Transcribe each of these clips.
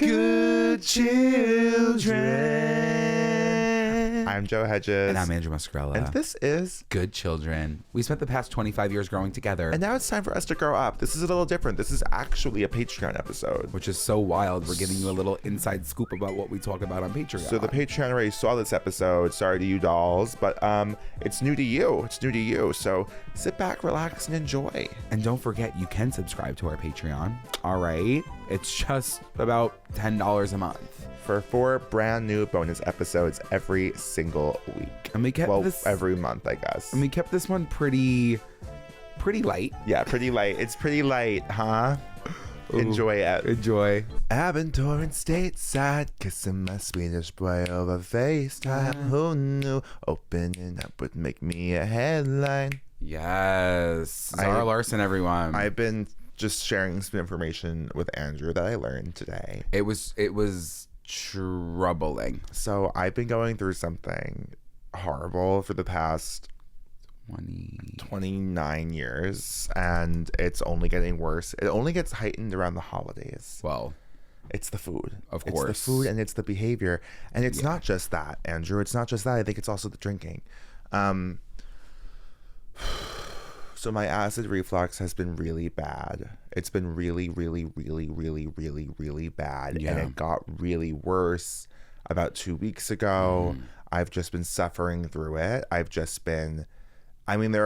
Good children. I'm Joe Hegyes. And I'm Andrew Muscarella. And this is Good Children. We spent the past 25 years growing together. And now it's time for us to grow up. This is a little different. This is actually a Patreon episode. Which is so wild. We're giving you a little inside scoop about what we talk about on Patreon. So the Patreon already saw this episode. Sorry to you dolls. But it's new to you. It's new to you. So sit back, relax, and enjoy. And don't forget, you can subscribe to our Patreon. All right? It's just about $10 a month. For 4 brand new bonus episodes every single week. And we kept this every month, I guess. And we kept this one pretty light. Yeah, pretty light. It's pretty light, huh? Ooh, enjoy it. Enjoy. I've been touring stateside, kissing my Swedish boy over FaceTime. Who knew opening up would make me a headline? Yes. Zara Larson, everyone. I've been just sharing some information with Andrew that I learned today. It was troubling. So I've been going through something horrible for the past 29 years, and it's only getting worse. It only gets heightened around the holidays. Well, it's the food. Of course. It's the food and it's the behavior. And it's not just that, Andrew. It's not just that. I think it's also the drinking. So my acid reflux has been really bad. It's been really, really, really, really, really, really bad. Yeah. And it got really worse about 2 weeks ago. I've just been suffering through it. There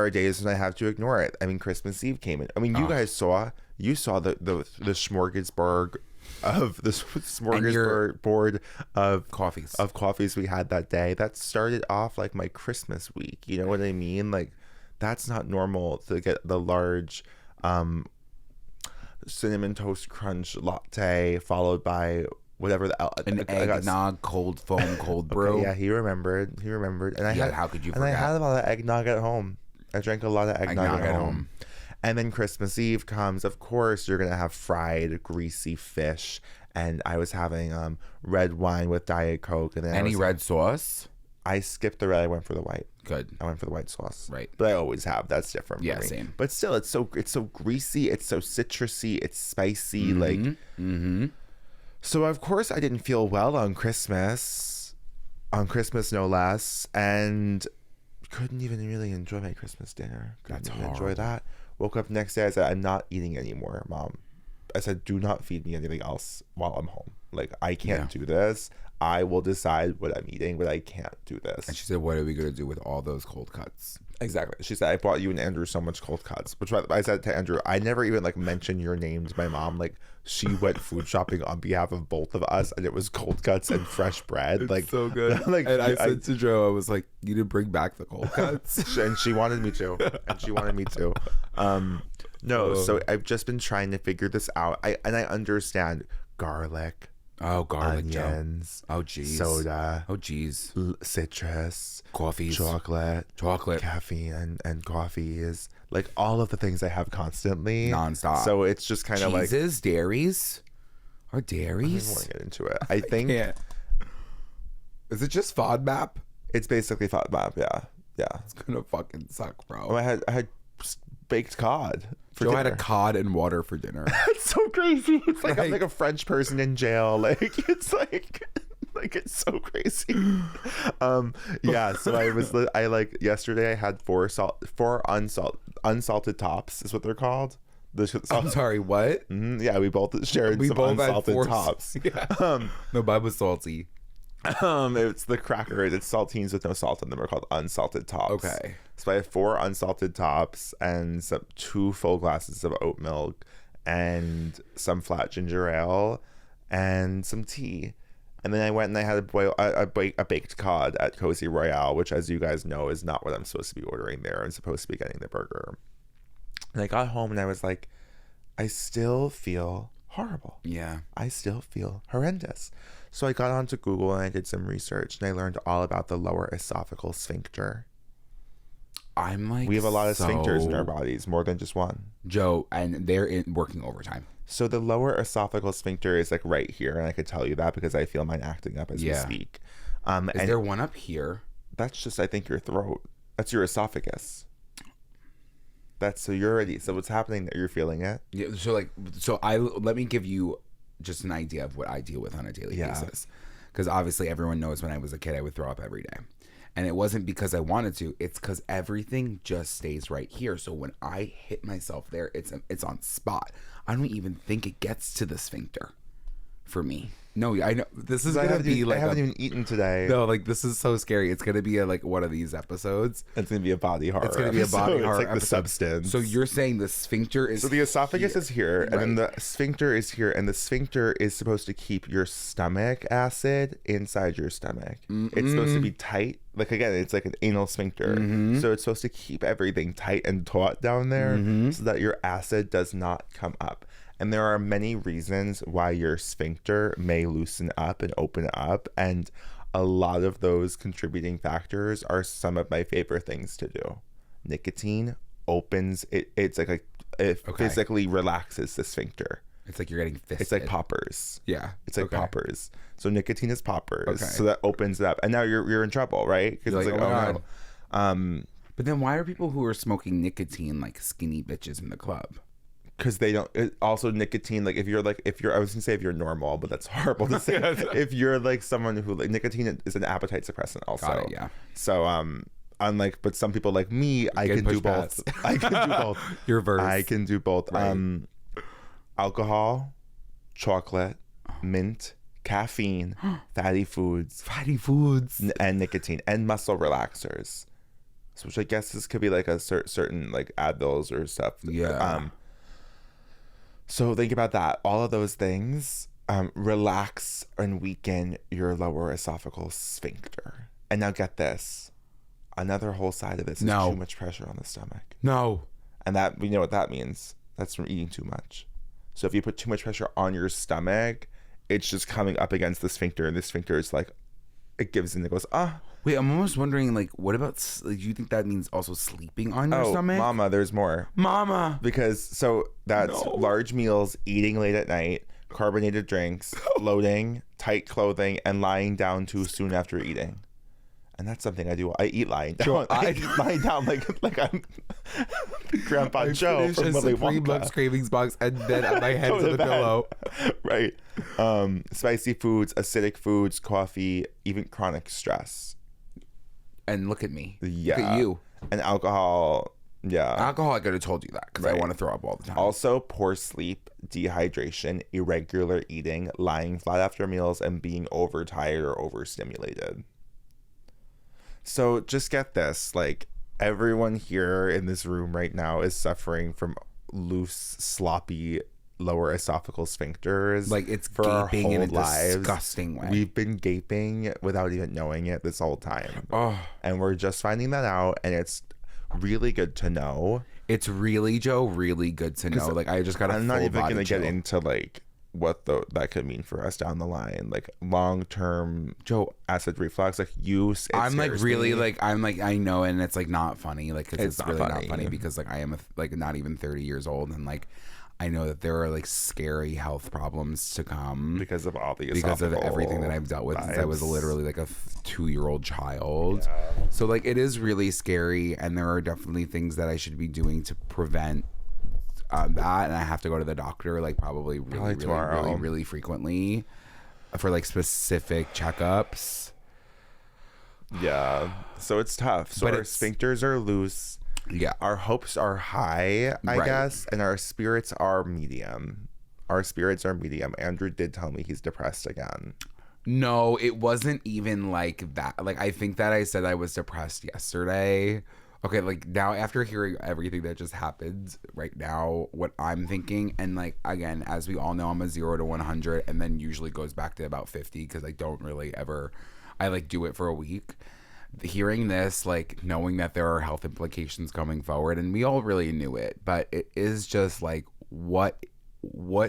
are days when I have to ignore it. I mean, Christmas Eve came in. I mean, you guys saw the smorgasbord of coffees we had that day. That started off like my Christmas week. You know what I mean? Like, that's not normal to get the large cinnamon toast crunch latte followed by whatever eggnog cold foam cold brew. Okay, yeah, he remembered. And how could you forget? And I had a lot of eggnog at home. I drank a lot of eggnog at home. And then Christmas Eve comes. Of course, you're gonna have fried, greasy fish. And I was having red wine with Diet Coke. And then red sauce? I skipped the red. I went for the white. Good. I went for the white sauce. Right. But I always have. That's different for me. Same. But still, it's so greasy. It's so citrusy. It's spicy. So of course I didn't feel well on Christmas no less, and couldn't even really enjoy my Christmas dinner. Couldn't even enjoy that. Woke up next day. I said, I'm not eating anymore, Mom. I said, do not feed me anything else while I'm home. Like, I can't do this. I will decide what I'm eating, but I can't do this. And she said, what are we going to do with all those cold cuts? Exactly. She said, I bought you and Andrew so much cold cuts. Which I said to Andrew, I never even mentioned your name to my mom. Like, she went food shopping on behalf of both of us, and it was cold cuts and fresh bread. It's so good. And I said to Joe, I was like, you didn't bring back the cold cuts. And she wanted me to. So I've just been trying to figure this out. I understand garlic. Oh, garlic, onions. Joe. Oh, geez. Soda. Oh, geez. Citrus. Coffees. Chocolate. Caffeine and coffees. Like, all of the things I have constantly. Nonstop. So it's just kind of like. Cheeses, dairies. Or dairies? I don't want to get into it. I think. Is it just FODMAP? It's basically FODMAP, yeah. Yeah. It's going to fucking suck, bro. I had baked cod. Joe had a cod and water for dinner. It's so crazy. It's like I'm like a French person in jail. Like, it's like it's so crazy. So yesterday I had four unsalted tops is what they're called. I'm sorry, what? Yeah, we both shared some unsalted tops. Yeah. No, mine was salty. It's the crackers. It's saltines with no salt in them. Are called unsalted tops. Okay. So I have 4 unsalted tops and 2 full glasses of oat milk and some flat ginger ale and some tea. And then I went and I had a baked cod at Cozy Royale, which, as you guys know, is not what I'm supposed to be ordering there. I'm supposed to be getting the burger. And I got home and I was like, I still feel horrible. Yeah. I still feel horrendous. So I got onto Google and I did some research and I learned all about the lower esophageal sphincter. We have a lot of sphincters in our bodies, more than just one. Joe, and they're working overtime. So the lower esophageal sphincter is like right here, and I could tell you that because I feel mine acting up as we speak. Is there one up here? That's just, I think, your throat. That's your esophagus. So you're already. So what's happening that you're feeling it? Yeah. So let me give you just an idea of what I deal with on a daily Yeah. basis. Because obviously everyone knows when I was a kid, I would throw up every day. And it wasn't because I wanted to. It's because everything just stays right here. So when I hit myself there, it's on spot. I don't even think it gets to the sphincter for me. No, I know this is gonna be like I haven't even eaten today. no, like this is so scary. It's gonna be like one of these episodes. It's gonna be a body horror. It's gonna be a body horror. It's like the episode. substance. So you're saying the sphincter is So the esophagus is here, and then Right. the sphincter is here, and the sphincter is supposed to keep your stomach acid inside your stomach. It's supposed to be tight. Like again, it's like an anal sphincter. So it's supposed to keep everything tight and taut down there so that your acid does not come up. And there are many reasons why your sphincter may loosen up and open up. And a lot of those contributing factors are some of my favorite things to do. Nicotine opens it. It physically relaxes the sphincter. It's like you're getting fisted. It's like poppers. Yeah. It's like Okay. poppers. So nicotine is poppers. Okay. So that opens it up. And now you're in trouble, right? Because You're it's like, like, oh my no. But then why are people who are smoking nicotine like skinny bitches in the club? Because they don't. Also, nicotine. Like if you're, I was gonna say if you're normal, but that's horrible to say. If you're like someone who like nicotine is an appetite suppressant, also. Got it, yeah. So unlike, but some people like me, I Get can do pushed both. past. I can do both. Your verse. I can do both. Right. Alcohol, chocolate, mint, caffeine, fatty foods, and nicotine, and muscle relaxers. So, which I guess this could be like a certain like Advils or stuff. Yeah. So think about that. All of those things relax and weaken your lower esophageal sphincter. And now get this. Another whole side of this is too much pressure on the stomach. No. And that, we know what that means. That's from eating too much. So if you put too much pressure on your stomach, it's just coming up against the sphincter, and the sphincter is like, it gives in, it goes, Wait, I'm almost wondering, like, what about, like, do you think that means also sleeping on your stomach? Mama, there's more. Mama. Because, so that's large meals, eating late at night, carbonated drinks, bloating, tight clothing, and lying down too soon after eating. And that's something I do. I eat lying down. Joe, I eat lying down like I'm Grandpa Joe from Willy Supreme Wonka. Lux Cravings box, and then my head's on the pillow. Right. Spicy foods, acidic foods, coffee, even chronic stress. And look at me. Yeah. Look at you. And alcohol. Yeah. Alcohol, I could have told you that because I Right. want to throw up all the time. Also, poor sleep, dehydration, irregular eating, lying flat after meals, and being overtired or overstimulated. So just get this, like, everyone here in this room right now is suffering from loose, sloppy lower esophageal sphincters. Like, it's for our gaping in a whole lives. disgusting way. We've been gaping without even knowing it this whole time. Oh, And we're just finding that out, and it's really good to know. it's really, Joe, really good to know. Like, I just got a I'm not even going to get into, like, what that could mean for us down the line, like long-term acid reflux, like use. I'm like really like I'm like I know, and it's like not funny, like 'cause it's not really funny. not funny because like I am like not even 30 years old, and like I know that there are like scary health problems to come because of all the because of everything that I've dealt with since I was literally like a 2-year-old child. So like it is really scary, and there are definitely things that I should be doing to prevent that, and I have to go to the doctor like probably really frequently for like specific checkups. Yeah, so it's tough. So But our it's- sphincters are loose. Yeah. Our hopes are high, I Right. guess, and our spirits are medium. Andrew did tell me he's depressed again. No, it wasn't even like that. Like, I think that I said I was depressed yesterday. Okay, like, now after hearing everything that just happened right now, what I'm thinking, and like, again, as we all know, I'm a 0 to 100 and then usually goes back to about 50 because I don't really ever, I like do it for a week. Hearing this, like, knowing that there are health implications coming forward, and we all really knew it, but it is just like, what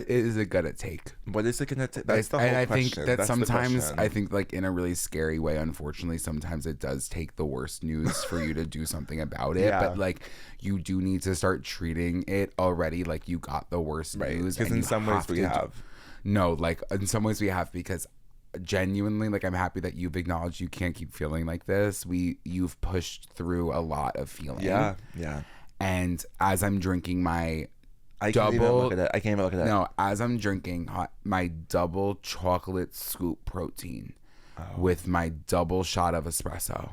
is it gonna take? What is it gonna take? That's the whole and I question. think that That's the sometimes, question. I think like in a really scary way, unfortunately, sometimes it does take the worst news for you to do something about it. Yeah. But like, you do need to start treating it already like you got the worst news. Because and in you some ways we to have. No, like in some ways we have, because genuinely, like, I'm happy that you've acknowledged you can't keep feeling like this. You've pushed through a lot of feeling. Yeah. And as I'm drinking my I can't even look at it. I can't even look at it. No, as I'm drinking my double chocolate scoop protein with my double shot of espresso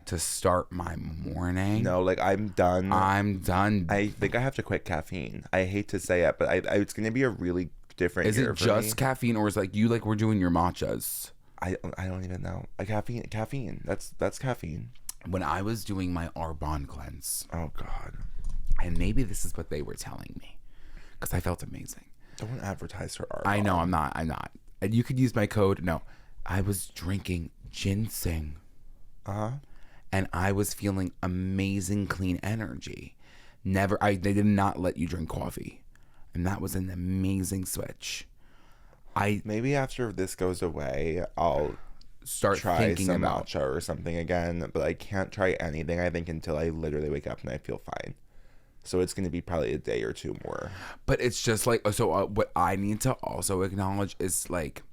to start my morning. No, like I'm done. I'm done. I think I have to quit caffeine. I hate to say it, but it's going to be a really different year Is it just caffeine, or is like you like we're doing your matchas? I don't even know. Caffeine. That's caffeine. When I was doing my Arbonne cleanse. Oh God. And maybe this is what they were telling me, because I felt amazing. Don't advertise for Arbonne. I know, I'm not. And you could use my code. No, I was drinking ginseng. And I was feeling amazing clean energy. They did not let you drink coffee. And that was an amazing switch. Maybe after this goes away, I'll start try thinking some about matcha or something again. But I can't try anything, I think, until I literally wake up and I feel fine. So it's going to be probably a day or two more. But it's just like, so what I need to also acknowledge is like,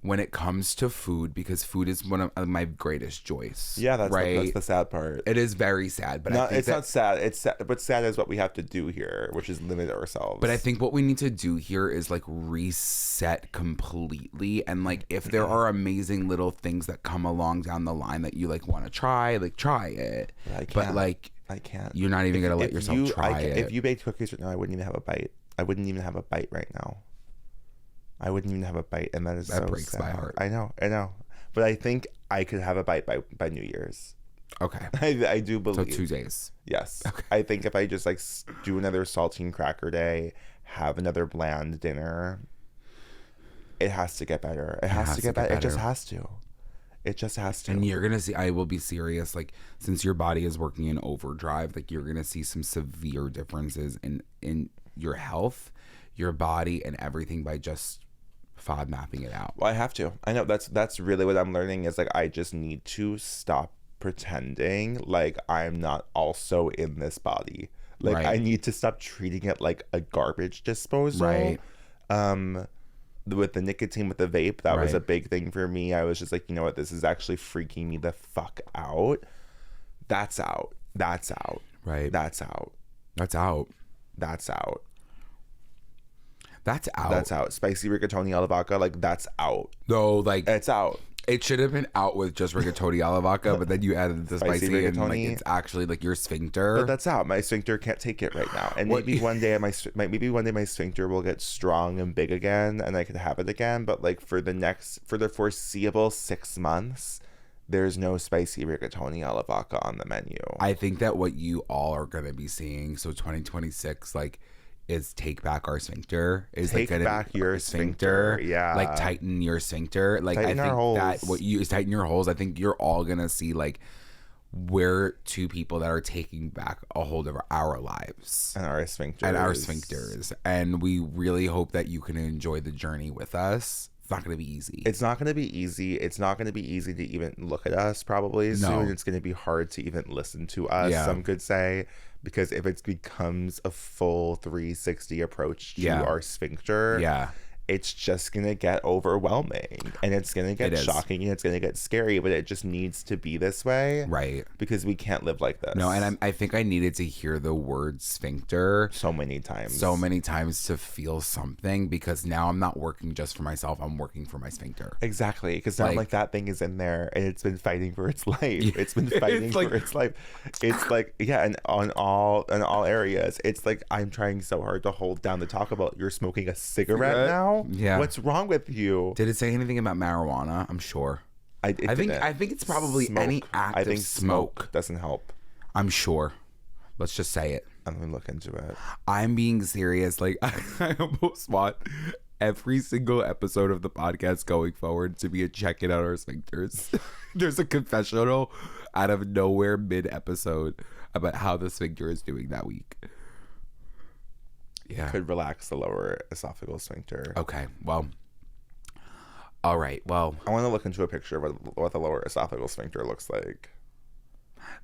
when it comes to food, because food is one of my greatest joys. Yeah, that's right. That's the sad part. It is very sad, but it's not sad. It's sad. What's sad is what we have to do here, which is limit ourselves. But I think what we need to do here is like reset completely, and like if there are amazing little things that come along down the line that you like want to try, like try it. But like I can't. You're not even gonna let yourself try it. If you baked cookies right now, I wouldn't even have a bite. I wouldn't even have a bite right now. I wouldn't even have a bite, and that breaks my heart. I know, but I think I could have a bite by New Year's. Okay, I do believe. So 2 days. Yes. Okay. I think if I just like do another saltine cracker day, have another bland dinner, it has to get better. It has to get better. It just has to. It just has to. And you're gonna see. I will be serious. Like, since your body is working in overdrive, like you're gonna see some severe differences in your health, your body, and everything by just FOD mapping it out. Well, I have to. I know that's really what I'm learning is like I just need to stop pretending like I'm not also in this body. Like right. I need to stop treating it like a garbage disposal. Right. With the nicotine with the vape, that right. was a big thing for me. I was just like, you know what, this is actually freaking me the fuck out. That's out. That's out. Right. That's out. That's out. That's out. That's out. That's out. Spicy rigatoni alla vodka, like that's out. No, like it's out. It should have been out with just rigatoni alla vodka, but then you added the spicy rigatoni, and like it's actually like your sphincter. But that's out. My sphincter can't take it right now, and maybe one day my sphincter will get strong and big again, and I could have it again. But like for the foreseeable 6 months, there's no spicy rigatoni alla vodka on the menu. I think that what you all are gonna be seeing, so 2026, like, is take back our sphincter. Is take like back your sphincter. Yeah. Like tighten your sphincter. Like tighten I think that what you is tighten your holes. I think you're all gonna see like we're two people that are taking back a hold of our lives. And our sphincters. And we really hope that you can enjoy the journey with us. It's not going to be easy. It's not going to be easy. It's not going to be easy to even look at us probably soon. It's going to be hard to even listen to us, some could say. Because if it becomes a full 360 approach to our sphincter, it's just going to get overwhelming. And it's going to get shocking and it's going to get scary. But it just needs to be this way. Right. Because we can't live like this. No, and I think I needed to hear the word sphincter. So many times to feel something. Because now I'm not working just for myself. I'm working for my sphincter. Exactly. Because now like that thing is in there and it's been fighting for its life. It's been fighting for its life. It's like, and in all areas. It's like I'm trying so hard to hold down the talk about you're smoking a cigarette now. Yeah. What's wrong with you? Did it say anything about marijuana? I'm sure. I think it's probably any active smoke doesn't help. I'm sure. Let's just say it. I'm gonna look into it. I'm being serious. Like I almost want every single episode of the podcast going forward to be a check-in on our sphincters. There's a confessional out of nowhere mid-episode about how the sphincter is doing that week. Yeah. Could relax the lower esophageal sphincter. Okay. Well. All right. Well, I want to look into a picture of what the lower esophageal sphincter looks like.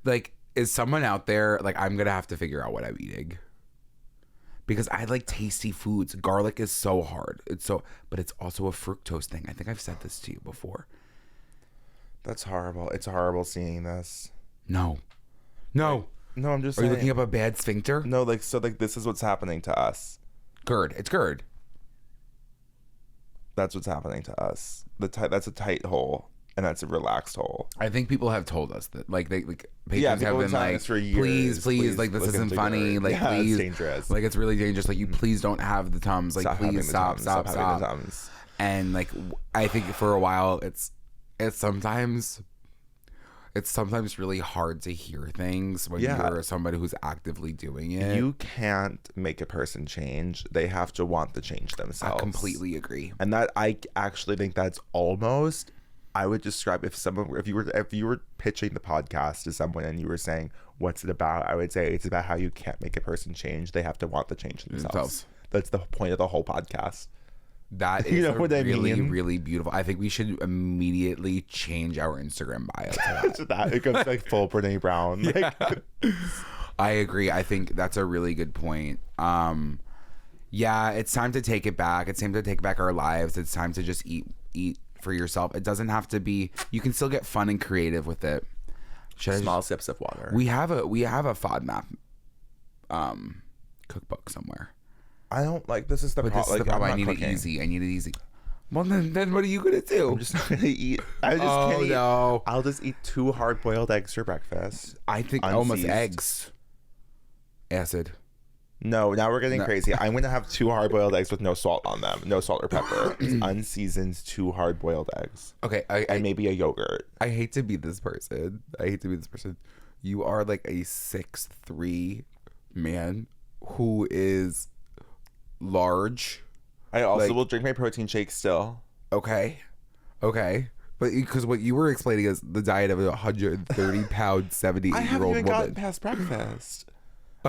Like, is someone out there, like, I'm going to have to figure out what I'm eating. Because I like tasty foods. Garlic is so hard. But it's also a fructose thing. I think I've said this to you before. That's horrible. It's horrible seeing this. No. No, I'm just Are saying. you looking up a bad sphincter? No, like, so, like, this is what's happening to us. GERD. It's GERD. That's what's happening to us. That's a tight hole, and that's a relaxed hole. I think people have told us that, like, patrons people have been have telling like, us for years, please, like, this look isn't into funny. GERD. Like, Yeah, please, it's dangerous. like, it's really dangerous. Like, you please don't have the Tums. Like, having please the stop. Tums. Having the Tums. And like, I think for a while, it's sometimes really hard to hear things when you're somebody who's actively doing it. You can't make a person change. They have to want the change themselves. I completely agree. And that, I actually think that's almost, I would describe, if you were pitching the podcast to someone and you were saying, what's it about? I would say it's about how you can't make a person change. They have to want the change themselves. That's the point of the whole podcast. That is You know what I really, mean? really beautiful. I think we should immediately change our Instagram bio to that. It goes like full Brene Brown. Like, I agree. I think that's a really good point. Yeah, it's time to take it back. It's time to take back our lives. It's time to just eat for yourself. It doesn't have to be. You can still get fun and creative with it. small sips of water. We have a FODMAP cookbook somewhere. I don't like. This is the But this is the problem. I need it easy. Well, then what are you gonna do? I'm just not gonna eat. I just can't eat. No. I'll just eat 2 hard-boiled eggs for breakfast. I think almost eggs. Acid. No, now we're getting crazy. I'm gonna have 2 hard-boiled eggs with no salt on them, no salt or pepper. Unseasoned 2 hard-boiled eggs. Okay, and maybe a yogurt. I hate to be this person. You are like a 6'3" man who is large. I also will drink my protein shake still. Okay. But because what you were explaining is the diet of a 130-pound, 78-year-old woman. I haven't even gotten past breakfast.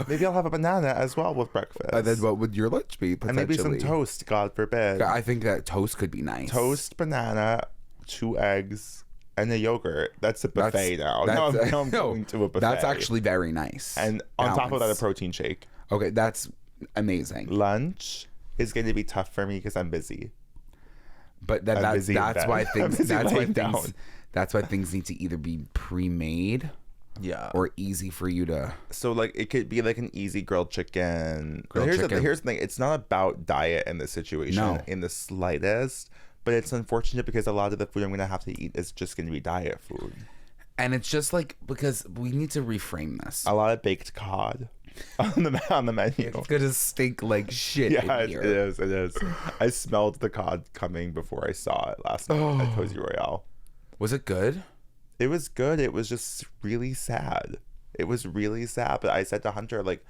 Maybe I'll have a banana as well with breakfast. And then what would your lunch be, potentially? And maybe some toast, God forbid. I think that toast could be nice. Toast, banana, 2 eggs, and a yogurt. That's a buffet now. Now I'm going to a buffet. That's actually very nice. And on top of that, a protein shake. Okay, that's amazing. Lunch is going to be tough for me because I'm busy. But that's why things need to either be pre-made, or easy for you to. So like it could be like an easy grilled chicken. Here's the thing: it's not about diet in this situation in the slightest. But it's unfortunate because a lot of the food I'm going to have to eat is just going to be diet food. And it's just like, because we need to reframe this. A lot of baked cod on the menu. It's going to stink like shit in here. It is. I smelled the cod coming before I saw it last night at Cozy Royale. Was it good? It was good. It was just really sad. It was really sad. But I said to Hunter, like,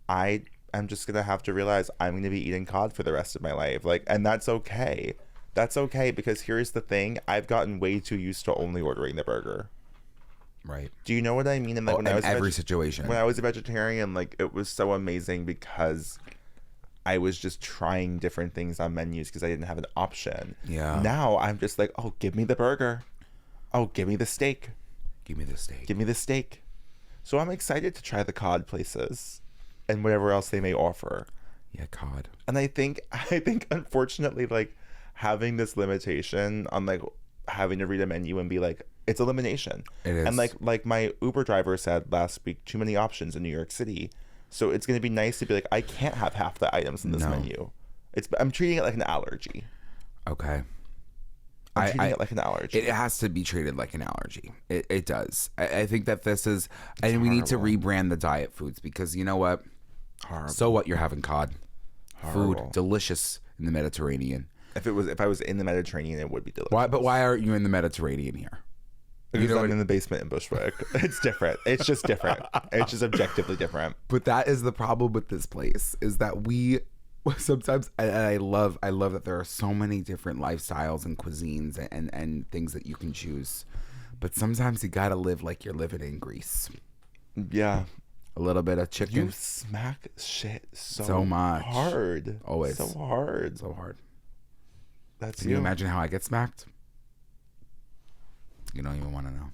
I'm just going to have to realize I'm going to be eating cod for the rest of my life. Like, and that's okay. That's okay, because here's the thing. I've gotten way too used to only ordering the burger. Right. Do you know what I mean? And like in every situation. When I was a vegetarian, like, it was so amazing because I was just trying different things on menus because I didn't have an option. Yeah. Now I'm just like, oh, give me the burger. Oh, give me the steak. Give me the steak. Give me the steak. So I'm excited to try the cod places and whatever else they may offer. Yeah, cod. And I think unfortunately, like, having this limitation on like having to read a menu and be like, it's elimination. It is. And like my Uber driver said last week, too many options in New York City. So it's going to be nice to be like, I can't have half the items in this menu. I'm treating it like an allergy. Okay. I'm treating it like an allergy. It has to be treated like an allergy. It does. I think that this is, and we need to rebrand the diet foods, because you know what? Horrible. So what? You're having cod. Horrible. Food, delicious in the Mediterranean. If I was in the Mediterranean, it would be delicious. Why? But why aren't you in the Mediterranean here? Because I'm in the basement in Bushwick. It's different. It's just different. It's just objectively different. But that is the problem with this place, is that we sometimes, and I love that there are so many different lifestyles and cuisines and things that you can choose. But sometimes you gotta live like you're living in Greece. Yeah. A little bit of chicken. You smack shit so much. Hard. Always. So hard. So hard. That's Can you imagine how I get smacked? You don't even want to know.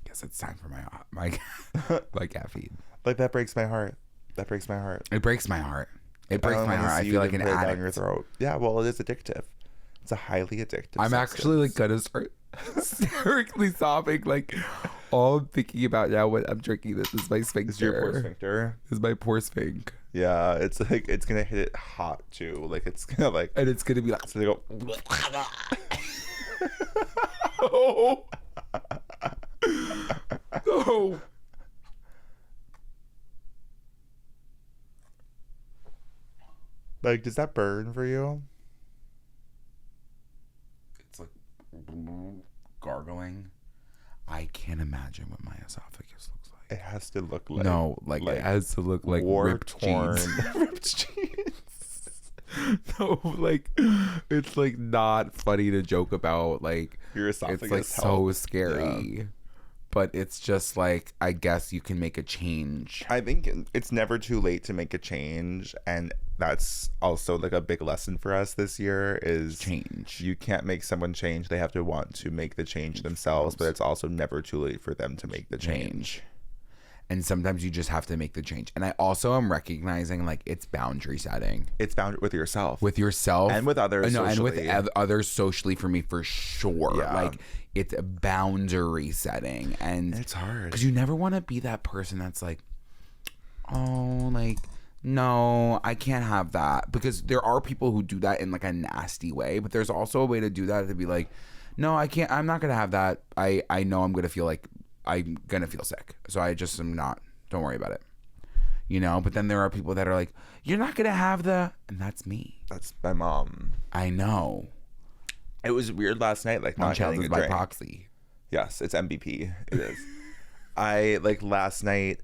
Guess it's time for my caffeine. Like, that breaks my heart. It breaks my heart. It breaks my heart. I feel like an addict. Down your throat. Yeah, well, it is addictive. It's a highly addictive I'm substance. actually like gonna start hysterically sobbing like all I'm thinking about now when I'm drinking this is my sphincter. Is your poor sphincter? Is my poor sphinx. Yeah, it's like it's gonna hit it hot too. Like it's gonna like, And it's gonna be like, so they go. oh, oh. Like, does that burn for you? It's like gargling. I can't imagine what my esophagus looks like. It has to look like it has to look like ripped jeans. ripped jeans. No, like it's like not funny to joke about. Like Your esophagus. it's like so scary. Yeah. But it's just like, I guess you can make a change. I think it's never too late to make a change, and that's also like a big lesson for us this year is change. You can't make someone change. They have to want to make the change themselves, but it's also never too late for them to make the change. And sometimes you just have to make the change. And I also am recognizing like it's boundary setting. It's boundary with yourself. With yourself. And with others socially. And with others socially for me for sure. Yeah. Like it's a boundary setting. And it's hard. Because you never want to be that person that's like, oh, like, no, I can't have that. Because there are people who do that in like a nasty way. But there's also a way to do that to be like, no, I can't. I'm not going to have that. I know I'm going to feel like I'm going to feel sick. So I just am not. Don't worry about it. You know? But then there are people that are like, you're not going to have the... And that's me. That's my mom. I know. It was weird last night, like not getting a by drink. proxy. Yes, it's MVP. It is. I, like, last night,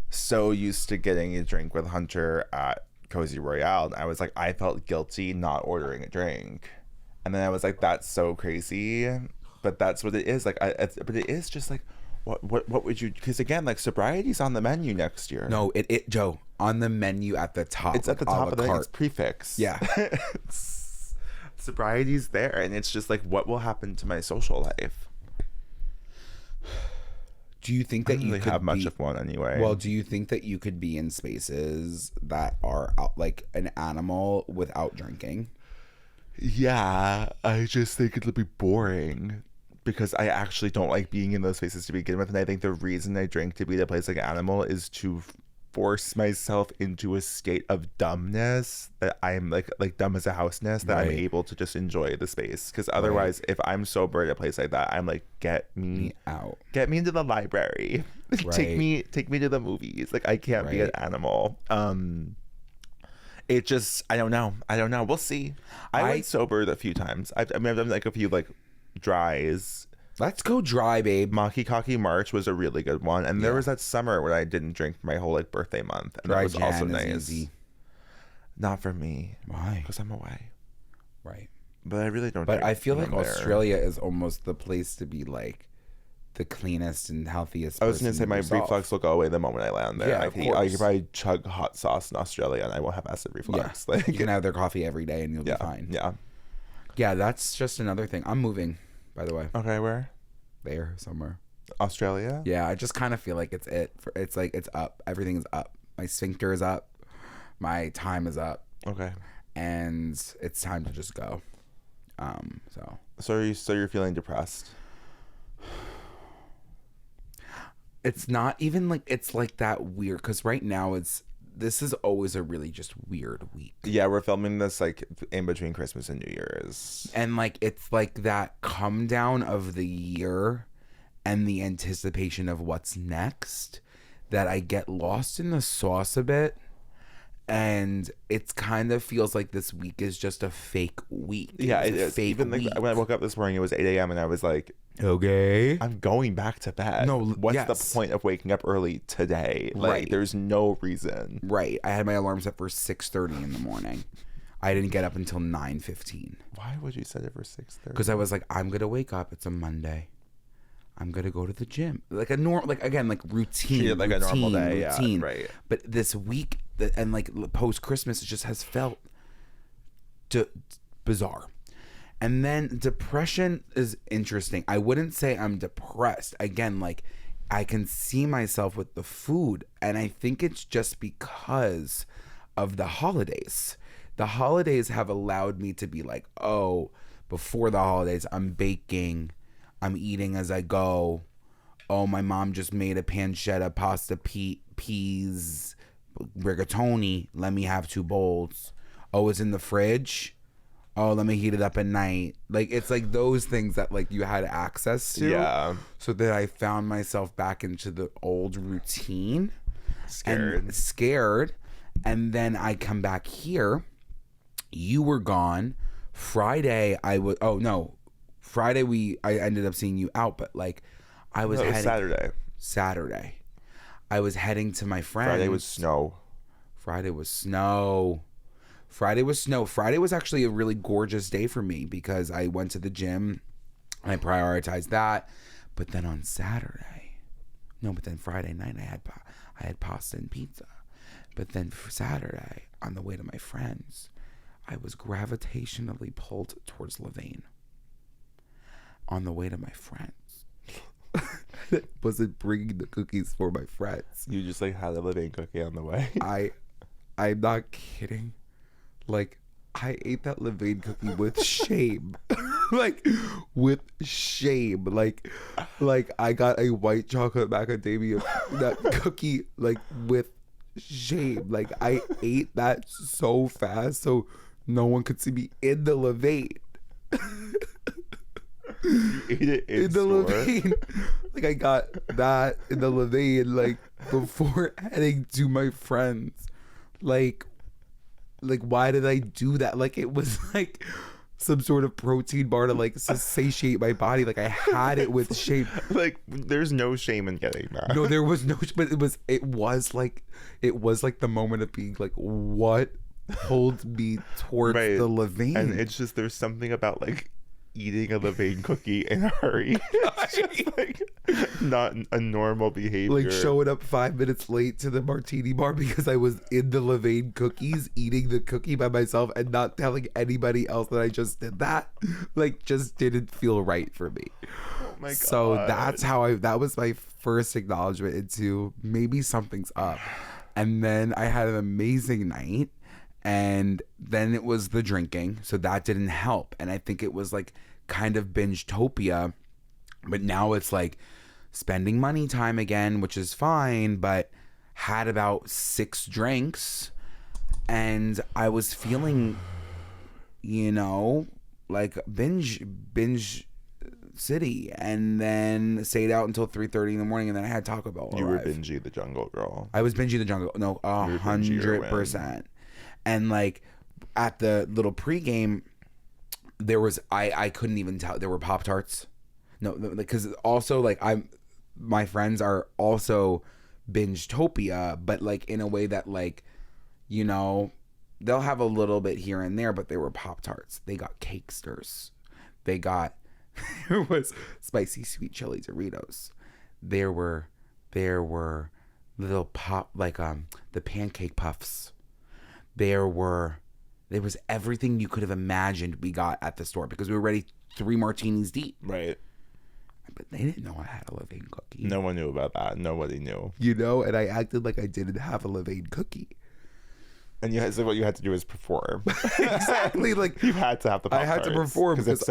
so used to getting a drink with Hunter at Cozy Royale. And I was like, I felt guilty not ordering a drink. And then I was like, that's so crazy. But that's what it is. Like, but it is just like, what would you... Because, again, like, sobriety's on the menu next year. No, it Joe, on the menu at the top. It's at the top of the... It's prefix. Yeah. Sobriety's there. And it's just like, what will happen to my social life? Do you think that you could have much of one anyway? Well, do you think that you could be in spaces that are out, like an animal without drinking? Yeah, I just think it'll be boring because I actually don't like being in those spaces to begin with. And I think the reason I drink to be the place like an animal is to force myself into a state of dumbness that I'm like dumb as a house nest that I'm able to just enjoy the space. Because otherwise, if I'm sober at a place like that, I'm like, get me out, get me into the library, take me to the movies. Like I can't be an animal. It just, I don't know. We'll see. I went sober a few times. I've done like a few like dries. Let's go dry, babe. Maki Kaki March was a really good one. And there was that summer when I didn't drink my whole like birthday month. And dry that was also Jan nice. Easy. Not for me. Why? Because I'm away. Right. But I really don't. But I feel like Australia is almost the place to be like the cleanest and healthiest. I was going to say my reflux will go away the moment I land there. Yeah, I can probably chug hot sauce in Australia and I won't have acid reflux. Yeah. Like you can have their coffee every day and you'll be fine. Yeah. Yeah, that's just another thing. I'm moving, by the way. Okay, where? There, somewhere. Australia? Yeah, I just kind of feel like it's like it's up. Everything is up. My sphincter is up. My time is up. Okay. And it's time to just go. So you're feeling depressed? It's not even like it's like that weird because right now this is always a really just weird week. Yeah, we're filming this like in between Christmas and New Year's. And like it's like that come down of the year and the anticipation of what's next that I get lost in the sauce a bit. And it kind of feels like this week is just a fake week. Yeah, it is. Even like when I woke up this morning, it was 8 a.m. and I was like, okay, I'm going back to bed. No, what's the point of waking up early today? Like, there's no reason. Right. I had my alarm set for 6:30 in the morning. I didn't get up until 9:15. Why would you set it for 6:30? Because I was like, I'm gonna wake up. It's a Monday. I'm gonna go to the gym, like a routine. Yeah, like a normal day. Routine. Yeah, right. But this week and like post Christmas, it just has felt bizarre. And then depression is interesting. I wouldn't say I'm depressed. Again, like I can see myself with the food, and I think it's just because of the holidays. The holidays have allowed me to be like, oh, before the holidays, I'm baking. I'm eating as I go. Oh, my mom just made a pancetta pasta peas rigatoni. Let me have 2 bowls. Oh, it's in the fridge. Oh, let me heat it up at night. Like, it's like those things that like you had access to. Yeah. So that I found myself back into the old routine. Scared. And then I come back here. You were gone. Friday, Friday I ended up seeing you out, but like I was heading Saturday. I was heading to my friends. Friday was snow. Friday was actually a really gorgeous day for me because I went to the gym and I prioritized that. But then on Friday night I had pasta and pizza. But then for Saturday, on the way to my friends, I was gravitationally pulled towards Levain. On the way to my friends. Wasn't bringing the cookies for my friends. You just like had a Levain cookie on the way. I'm not kidding. Like, I ate that Levain cookie with shame. Like, with shame. Like I got a white chocolate macadamia nut cookie, like, with shame. Like, I ate that so fast so no one could see me in the Levain. You ate it in the Levain. Like, I got that in the Levain, like, before heading to my friends. Like, why did I do that? Like, it was like some sort of protein bar to like satiate my body. Like, I had it with shame. Like, there's no shame in getting that. No, there was no, but it was like the moment of being like, what pulled me towards the Levain? And it's just, there's something about like eating a Levain cookie in a hurry. It's just like not a normal behavior. Like showing up 5 minutes late to the martini bar because I was in the Levain cookies, eating the cookie by myself and not telling anybody else that I just did that. Like, just didn't feel right for me. Oh my God. So that was my first acknowledgement into maybe something's up. And then I had an amazing night. And then it was the drinking, so that didn't help. And I think it was like kind of binge-topia, but now it's like spending money time again, which is fine, but had about 6 drinks and I was feeling, like binge city, and then stayed out until 3:30 in the morning, and then I had Taco Bell arrive. You were Bingy the Jungle Girl. I was Bingy the Jungle. No, 100%. And like at the little pregame, there was I couldn't even tell there were Pop-Tarts. No, because also like my friends are also binge-topia, but like in a way that like, they'll have a little bit here and there, but they were Pop-Tarts. They got Cakesters. There was spicy sweet chili Doritos. There were little pop, like the pancake puffs. There was everything you could have imagined we got at the store because we were already 3 martinis deep. Right. But they didn't know I had a Levain cookie. No one knew about that. Nobody knew. And I acted like I didn't have a Levain cookie. And so what you had to do is perform. Exactly. Like, you had to have the Pop-Tarts. I had to perform because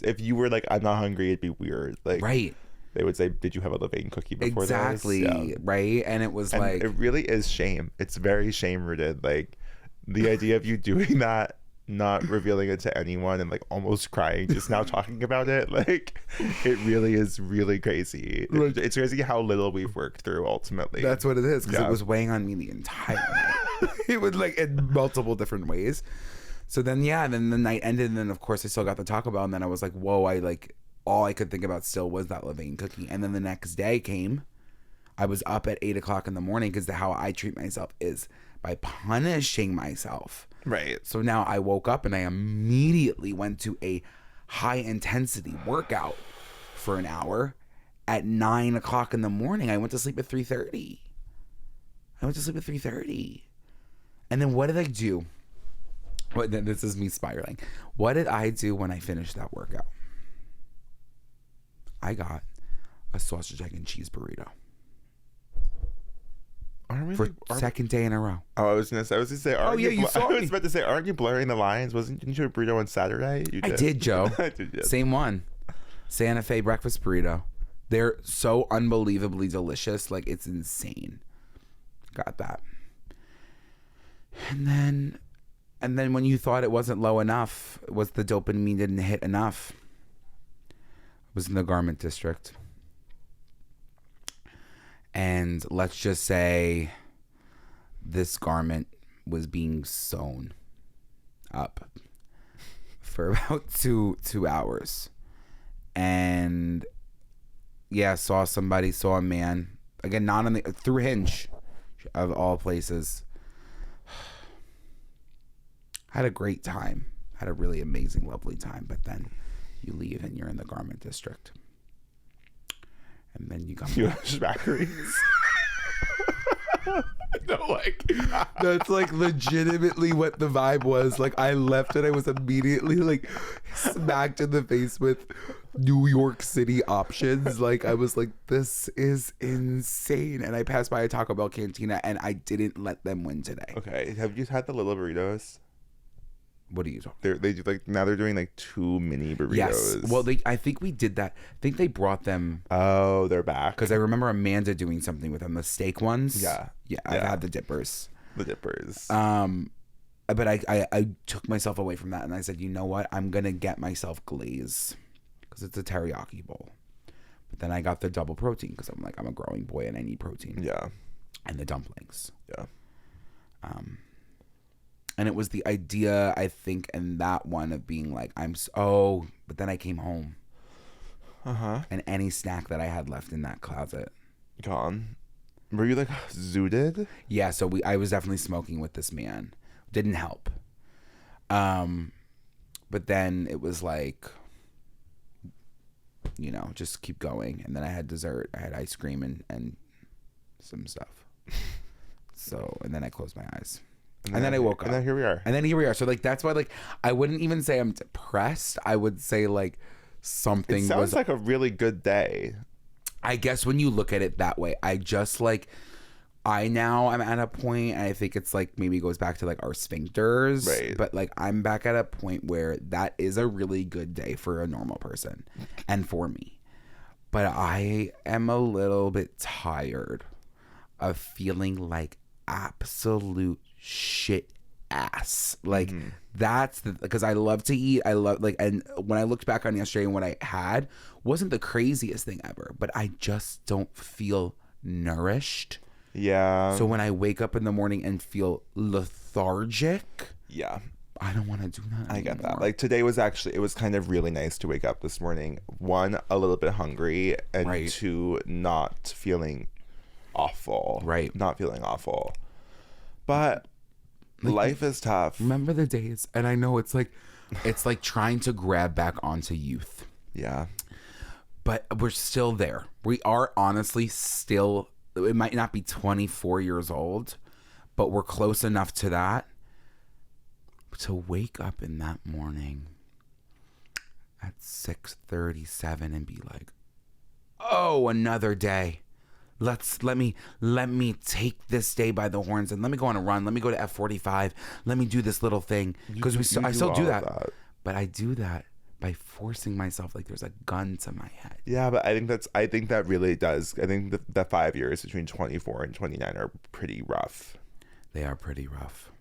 if you were like, I'm not hungry, it'd be weird. Like, right. They would say, did you have a Levain cookie before this? Exactly. Yeah. Right. And it was like, it really is shame. It's very shame rooted. Like, the idea of you doing that, not revealing it to anyone, and like almost crying just now talking about it, like, it really is really crazy. It's crazy how little we've worked through ultimately. That's what it is, because it was weighing on me the entire night. It was like in multiple different ways. So then then the night ended, and then of course I still got the Taco Bell, and then I was like, whoa, all I could think about still was that Levain cookie. And then the next day came. I was up at 8 o'clock in the morning because how I treat myself is by punishing myself. Right. So now I woke up and I immediately went to a high intensity workout for an hour at 9 o'clock in the morning. I went to sleep at 3:30. And then what did I do? This is me spiraling. What did I do when I finished that workout? I got a sausage, egg, and cheese burrito. Second day in a row. Oh, I was gonna say. You saw me. I was about to say, aren't you blurring the lines? Didn't you have a burrito on Saturday? You did. I did, Joe. I did. Yes. Same one. Santa Fe breakfast burrito. They're so unbelievably delicious. Like, it's insane. Got that. And then when you thought it wasn't low enough, was the dopamine didn't hit enough. It was in the garment district. And let's just say this garment was being sewn up for about two hours. And yeah, saw a man, again, not on through Hinge, of all places. Had a great time. Had a really amazing, lovely time. But then you leave and you're in the garment district. And then you come back. Schmackeries. No, like, that's like legitimately what the vibe was. Like, I left and I was immediately like smacked in the face with New York City options. Like, I was like, this is insane. And I passed by a Taco Bell cantina and I didn't let them win today. Okay, have you had the little burritos? What are you talking? They do, like, now they're doing like 2 mini burritos. Yes. Well, I think we did that. I think they brought them. Oh, they're back. Because I remember Amanda doing something with them. The steak ones. Yeah. Yeah. I've had the dippers. The dippers. But I took myself away from that and I said, you know what? I'm gonna get myself glaze because it's a teriyaki bowl. But then I got the double protein because I'm like, I'm a growing boy and I need protein. Yeah. And the dumplings. Yeah. And it was the idea, I think, in that one of being like, but then I came home. And any snack that I had left in that closet. Gone. Were you like zooted? Yeah, so I was definitely smoking with this man. Didn't help. But then it was like, you know, just keep going. And then I had dessert. I had ice cream and some stuff. So, and then I closed my eyes. And then I woke up. And then here we are. So, like, that's why, like, I wouldn't even say I'm depressed. I would say, like, something It sounds like a really good day. I guess when you look at it that way, I just, like, I'm at a point, and I think it's, like, maybe goes back to, like, our sphincters. Right. But, like, I'm back at a point where that is a really good day for a normal person and for me. But I am a little bit tired of feeling like absolute shit ass. Like, that's because I love to eat. I love, like, and when I looked back on yesterday and what I had wasn't the craziest thing ever, but I just don't feel nourished. Yeah. So when I wake up in the morning and feel lethargic, yeah, I don't want to do that anymore. I get that. Like, today was actually, it was kind of really nice to wake up this morning. 1, a little bit hungry, and Right. 2, not feeling awful. Right. Not feeling awful. But like, life is tough. Remember the days, and I know it's like trying to grab back onto youth. Yeah. But we're still there. We are honestly still, it might not be 24 years old, but we're close enough to that. To wake up in that morning at 6:37 and be like, oh, another day. Let me take this day by the horns and let me go on a run. Let me go to F45. Let me do this little thing. Because I still do that. But I do that by forcing myself like there's a gun to my head. Yeah, but I think that really does. I think the 5 years between 24 and 29 are pretty rough. They are pretty rough.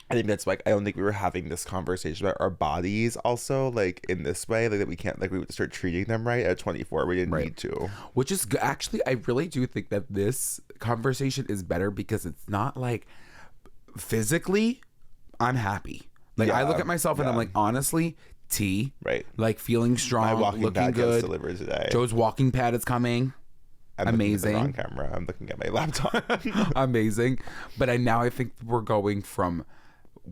I think that's like, I don't think we were having this conversation about our bodies also, like, in this way, like, that we can't, like, we would start treating them right at 24. We didn't need to. Which is actually, I really do think that this conversation is better because it's not like physically I'm happy. Like, I look at myself and I'm like, honestly, right, like, feeling strong, my walking looking pad good. gets delivered today. Joe's walking pad is coming. I'm amazing. looking at the wrong camera. I'm looking at my laptop. Amazing. But I think we're going from,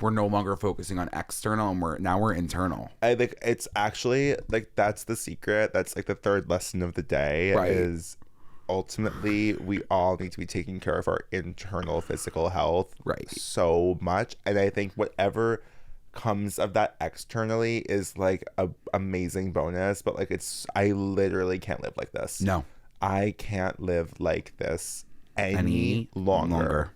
we're no longer focusing on external and we're internal. I think it's actually, like, that's the secret. That's like the third lesson of the day, right. Is ultimately we all need to be taking care of our internal physical health, right, so much. And I think whatever comes of that externally is like a amazing bonus, but like, I literally can't live like this. No, I can't live like this any longer.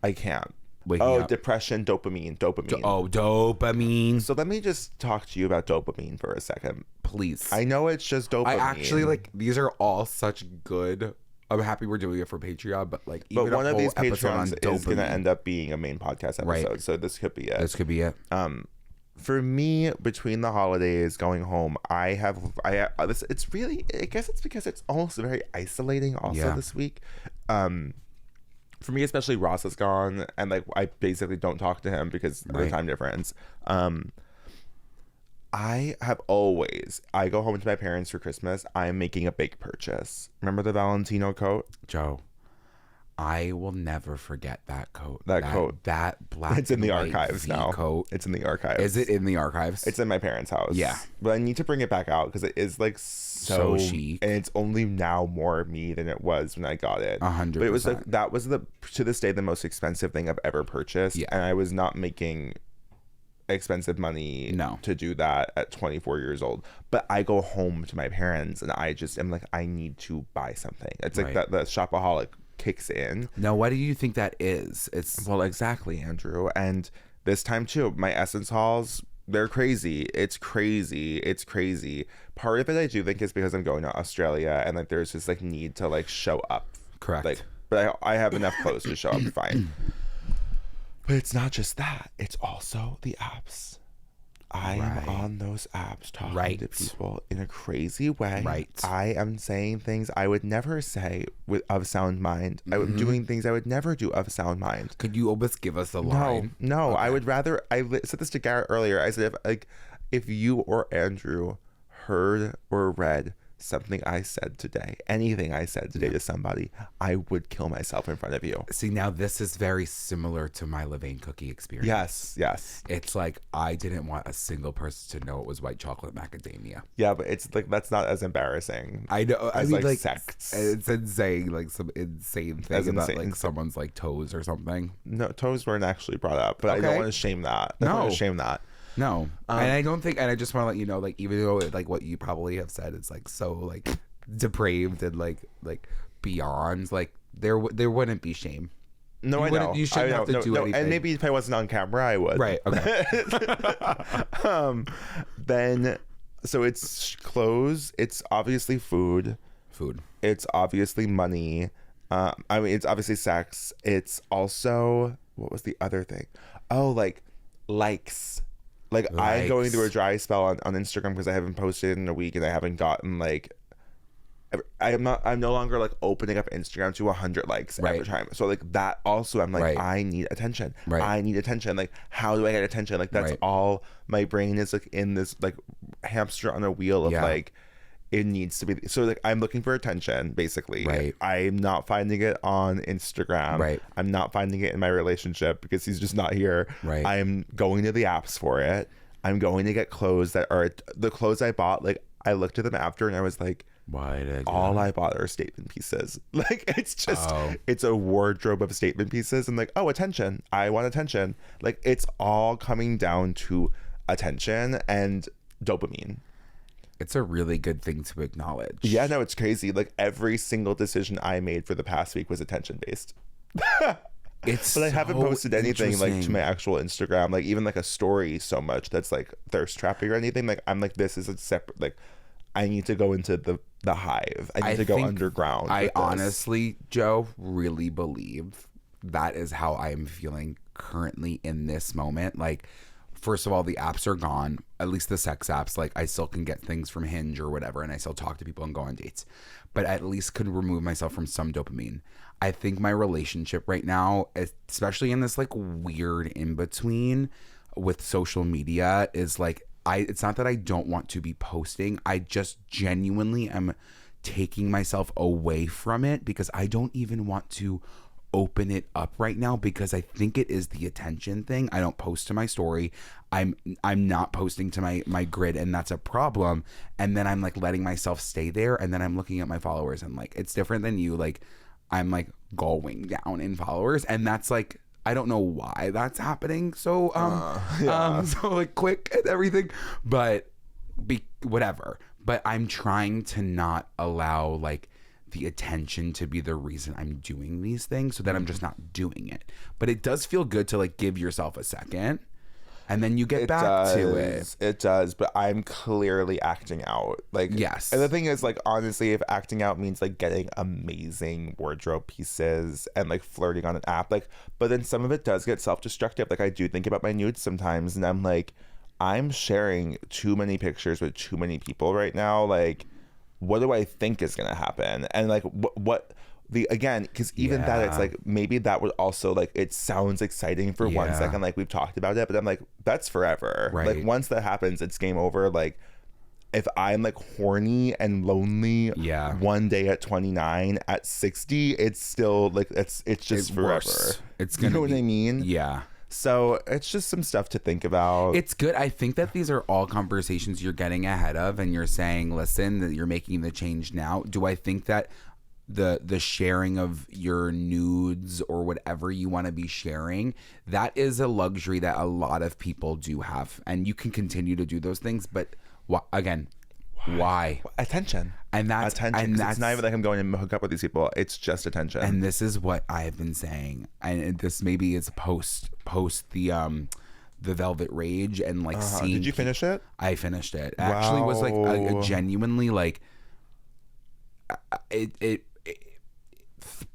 I can't. waking up. Depression, dopamine. Dopamine. So let me just talk to you about dopamine for a second. Please. I know it's just dopamine. I actually, like, these are all such good... I'm happy we're doing it for Patreon, but, like, even one of these Patreons is going to dopamine. end up being a main podcast episode, Right. so this could be it. This could be it. For me, between the holidays, going home, it's really, I guess it's because it's almost very isolating also this week. For me, especially, Ross is gone, and like I basically don't talk to him because of the time difference. I go home to my parents for Christmas. I'm making a big purchase. Remember the Valentino coat? Joe, I will never forget that coat. That black. It's in the archives now. Coat. It's in the archives. Is it in the archives? It's in my parents' house. Yeah. But I need to bring it back out because it is like so chic. And it's only now more me than it was when I got it. 100%. But it was like, that was to this day, the most expensive thing I've ever purchased. Yeah. And I was not making expensive money to do that at 24 years old. But I go home to my parents and I just am like, I need to buy something. It's like that the shopaholic kicks in. Now, what do you think that is? Well, exactly, Andrew. And this time too, my Essence hauls, they're crazy. It's crazy. Part of it I do think is because I'm going to Australia and like there's this like need to like show up. Correct. Like, but I have enough clothes to show up fine. But it's not just that. It's also the apps. I am on those apps talking to people in a crazy way. Right. I am saying things I would never say of sound mind. I'm doing things I would never do of sound mind. Could you almost give us a line? No. Okay. I would rather. I said this to Garrett earlier. I said if you or Andrew heard or read something I said today, anything I said today to somebody, I would kill myself in front of you. See, now this is very similar to my Levain cookie experience. Yes. It's like I didn't want a single person to know it was white chocolate macadamia. Yeah, but it's like that's not as embarrassing. I know. As like sects. It's insane, like some insane thing about like someone's like toes or something. No, toes weren't actually brought up, but I don't want to shame that. No, and I don't think, and I just want to let you know, like, even though like what you probably have said is like so like depraved and like beyond, like there wouldn't be shame. No, I know. You shouldn't have to do anything. And maybe if I wasn't on camera, I would. Right. Okay. Then, so it's clothes. It's obviously food. It's obviously money. I mean, it's obviously sex. It's also, what was the other thing? Oh, like likes. Like I'm going through a dry spell on Instagram because I haven't posted in a week and I haven't gotten like I'm no longer like opening up Instagram to 100 likes every time. So like that also I'm like I need attention. I need attention. Like how do I get attention? Like that's all my brain is like in this like hamster on a wheel of like it needs to be. So like I'm looking for attention basically. I'm not finding it on Instagram. I'm not finding it in my relationship because he's just not here. I'm going to the apps for it. I'm going to get clothes that are the clothes I bought. Like I looked at them after and I was like, all I bought are statement pieces. Like it's just it's a wardrobe of statement pieces and like, oh, attention. I want attention. Like it's all coming down to attention and dopamine. It's a really good thing to acknowledge. Yeah, no, it's crazy. Like every single decision I made for the past week was attention based. But I haven't posted anything like to my actual Instagram, like even like a story so much that's like thirst trapping or anything. Like I'm like, this is a separate, like I need to go into the hive. I need to go underground. I honestly, Joe, really believe that is how I'm feeling currently in this moment. Like, first of all, the apps are gone, at least the sex apps. Like I still can get things from Hinge or whatever, and I still talk to people and go on dates, but at least could remove myself from some dopamine. I think my relationship right now, especially in this like weird in between with social media, is like it's not that I don't want to be posting. I just genuinely am taking myself away from it because I don't even want to open it up right now because I think it is the attention thing. I don't post to my story. I'm not posting to my grid, and that's a problem. And then I'm like letting myself stay there, and then I'm looking at my followers and like it's different than you. Like I'm like going down in followers, and that's like I don't know why that's happening. So so like quick and everything, but whatever. But I'm trying to not allow like the attention to be the reason I'm doing these things, so that I'm just not doing it. But it does feel good to like give yourself a second, and then you get back to it. It does, but I'm clearly acting out. Like, yes. And the thing is, like, honestly, if acting out means like getting amazing wardrobe pieces and like flirting on an app, like, but then some of it does get self-destructive. Like, I do think about my nudes sometimes, and I'm like, I'm sharing too many pictures with too many people right now. Like, what do I think is gonna happen? And like, what the again, because even that, it's like, maybe that would also, like, it sounds exciting for 1 second, like we've talked about it, but I'm like, that's forever. Right. Like, once that happens, it's game over. Like, if I'm like horny and lonely one day at 29, at 60, it's still like, it's just forever. Worse. It's gonna what I mean? Yeah. So it's just some stuff to think about. It's good. I think that these are all conversations you're getting ahead of, and you're saying, listen, that you're making the change now. Do I think that the sharing of your nudes or whatever you want to be sharing, that is a luxury that a lot of people do have, and you can continue to do those things, but why attention? And that's attention. And that's it's not even like I'm going to hook up with these people. It's just attention. And this is what I've been saying, and this maybe is post the Velvet Rage, and like seeing. Did you finish it? I finished it. Actually, was like a genuinely like it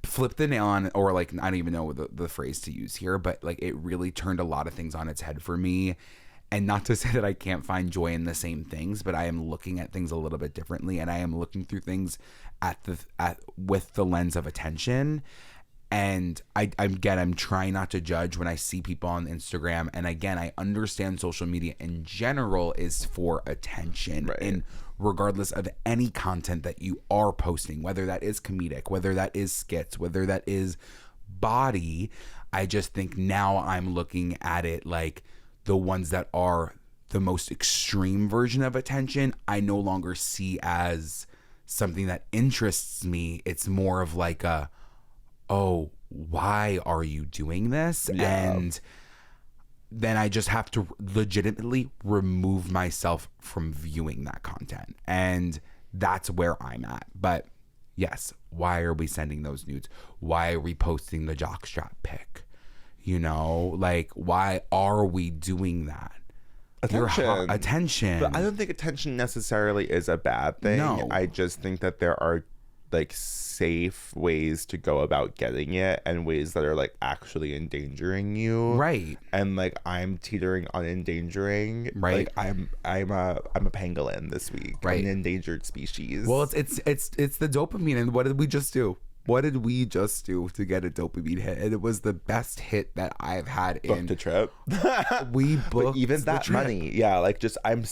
flipped the nail on, or like, I don't even know the phrase to use here, but like it really turned a lot of things on its head for me. And not to say that I can't find joy in the same things, but I am looking at things a little bit differently, and I am looking through things with the lens of attention. And I'm trying not to judge when I see people on Instagram. And again, I understand social media in general is for attention, right. And regardless of any content that you are posting, whether that is comedic, whether that is skits, whether that is body, I just think now I'm looking at it like the ones that are the most extreme version of attention, I no longer see as something that interests me. It's more of like oh, why are you doing this? Yeah. And then I just have to legitimately remove myself from viewing that content. And that's where I'm at. But yes, why are we sending those nudes? Why are we posting the jockstrap pic? You know, like, why are we doing that? Attention. But I don't think attention necessarily is a bad thing. No. I just think that there are like safe ways to go about getting it, and ways that are like actually endangering you. Right. And like, I'm teetering on endangering. Right. Like, I'm a pangolin this week. Right. I'm an endangered species. Well, it's the dopamine. And what did we just do? What did we just do to get a dopamine hit? And it was the best hit that I've had. Booked a trip. We booked but even that money. Yeah, like, just I'm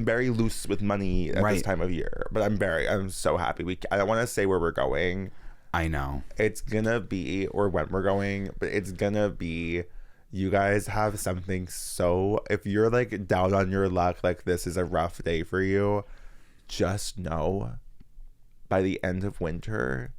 very loose with money at this time of year. But I'm so happy. I don't want to say where we're going. I know. It's gonna be, or when we're going, but it's gonna be, you guys have something. So if you're like down on your luck, like this is a rough day for you, just know by the end of winter,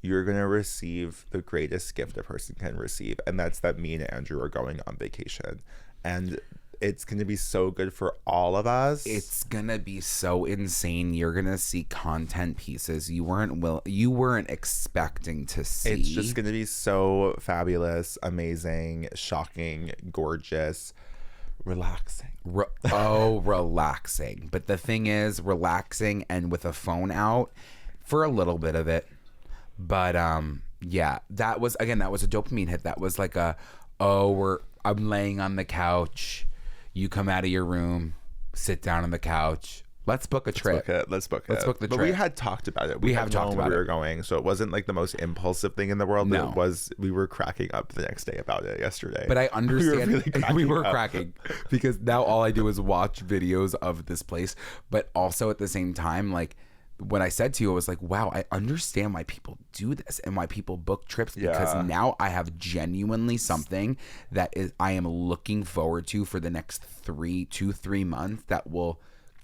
you're going to receive the greatest gift a person can receive. And that's that me and Andrew are going on vacation. And it's going to be so good for all of us. It's going to be so insane. You're going to see content pieces you weren't expecting to see. It's just going to be so fabulous, amazing, shocking, gorgeous, relaxing. Relaxing. But the thing is, relaxing and with a phone out for a little bit of it. But yeah, that was a dopamine hit. That was like I'm laying on the couch, you come out of your room, sit down on the couch, let's book a trip. Let's book the trip. But we had talked about it. We have talked about where we were going, so it wasn't like the most impulsive thing in the world. No. But we were cracking up the next day about it yesterday. But I understand. We we were were cracking because now all I do is watch videos of this place. But also at the same time, like, when I said to you, I was like, wow, I understand why people do this and why people book trips, because now I have genuinely something that I am looking forward to for the next 3 months that will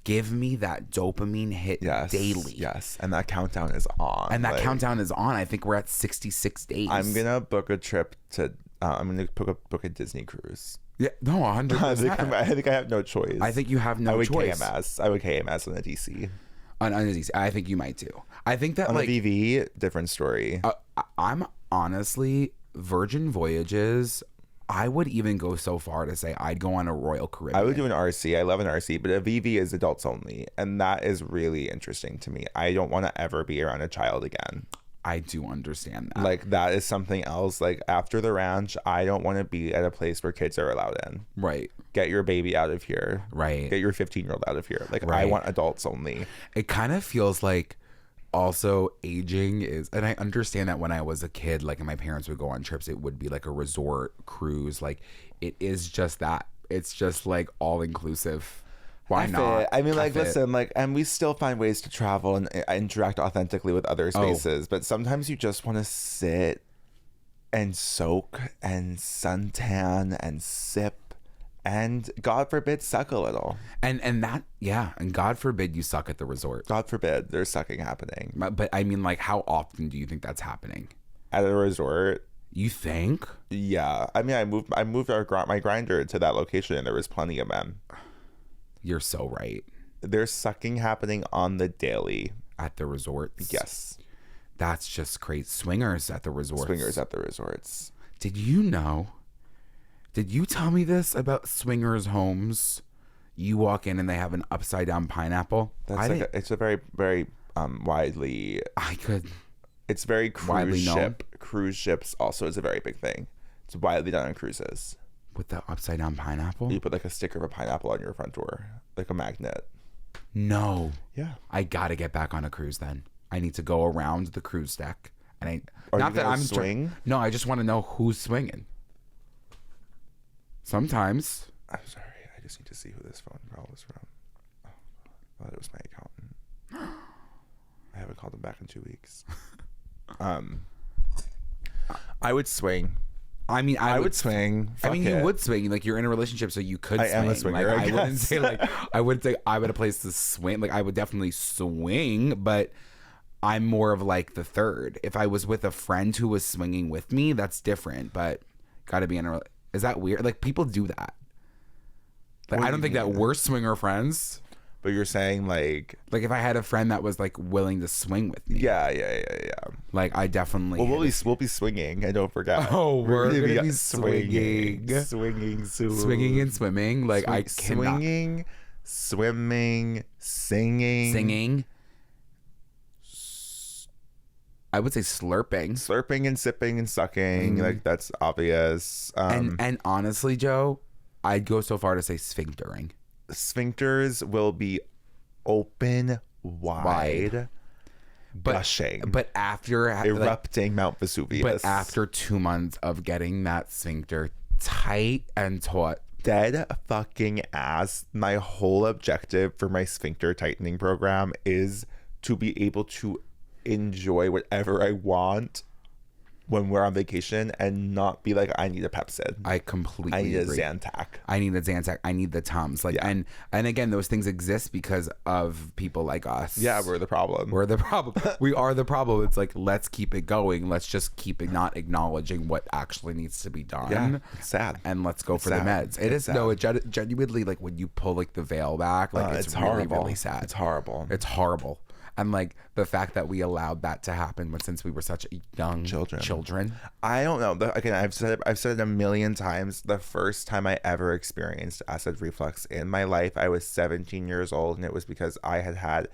give me that dopamine hit daily. Yes. And that countdown is on. Countdown is on. I think we're at 66 days. I'm going to book a trip to, I'm going to book a Disney cruise. Yeah, no, 100%. I think I have no choice. I think you have no choice. I would KMS on a DC. On Aziz, I think you might too. I think that On like the VV, different story. I'm honestly Virgin Voyages. I would even go so far to say I'd go on a Royal Caribbean. I would do an RC. I love an RC, but a VV is adults only, and that is really interesting to me. I don't want to ever be around a child again. I do understand that. Like, that is something else. Like, after the ranch, I don't want to be at a place where kids are allowed in. Right. Get your baby out of here. Right. Get your 15-year-old out of here. Like, Right. I want adults only. It kind of feels like also aging is, and I understand that when I was a kid, like, and my parents would go on trips, it would be like a resort cruise. Like, it is just that. It's just like all inclusive. Why not? I mean, like, listen, like, and we still find ways to travel and interact authentically with other spaces, but sometimes you just want to sit and soak and suntan and sip and, God forbid, suck a little. And that, yeah, and God forbid you suck at the resort. God forbid there's sucking happening. But I mean, like, how often do you think that's happening? At a resort? You think? Yeah. I mean, I moved my grinder to that location and there was plenty of men. You're so right. There's sucking happening on the daily. At the resorts? Yes. That's just crazy. Swingers at the resorts. Swingers at the resorts. Did you tell me this about swingers homes? You walk in and they have an upside down pineapple. That's it's a very, very widely. It's very cruise ships also is a very big thing. It's widely done on cruises. With the upside down pineapple? You put like a sticker of a pineapple on your front door, like a magnet. No. Yeah. I gotta get back on a cruise then. I need to go around the cruise deck, and swing. No, I just want to know who's swinging. Sometimes. I'm sorry. I just need to see who this phone call was from. Oh, I thought it was my accountant. I haven't called him back in 2 weeks. I would swing. I mean, I would swing. You would swing. Like, you're in a relationship, so you could swing. I am a swinger, like, I guess. wouldn't say I would a place to swing. Like, I would definitely swing, but I'm more of like the third. If I was with a friend who was swinging with me, that's different. But gotta be in a. Is that weird? Like, people do that. Like, I don't think that we're swinger friends. But you're saying like if I had a friend that was like willing to swing with me. Yeah. Like, I definitely. Well, we'll be swinging. And don't forget. Oh, we're gonna be swinging and swimming. Like, I cannot. Swinging, swimming, singing. I would say slurping and sipping and sucking. Like, that's obvious. And honestly, Joe, I'd go so far to say sphinctering. Sphincters will be open wide. Gushing, but after erupting Mount Vesuvius. But after 2 months of getting that sphincter tight and taut, dead fucking ass. My whole objective for my sphincter tightening program is to be able to enjoy whatever I want when we're on vacation and not be like, I need a Pepsid. I completely agree. a Zantac. I need a Zantac. I need the Tums. Like, yeah. And again, those things exist because of people like us. Yeah, we're the problem. We are the problem. It's like, let's keep it going. Let's just keep it not acknowledging what actually needs to be done. Yeah, it's sad. And let's go for the meds. It genuinely, like, when you pull like the veil back, like, it's really, horrible. really sad. It's horrible. And like the fact that we allowed that to happen since we were such young children. I don't know. Again, I've said it a million times. The first time I ever experienced acid reflux in my life, I was 17 years old, and it was because I had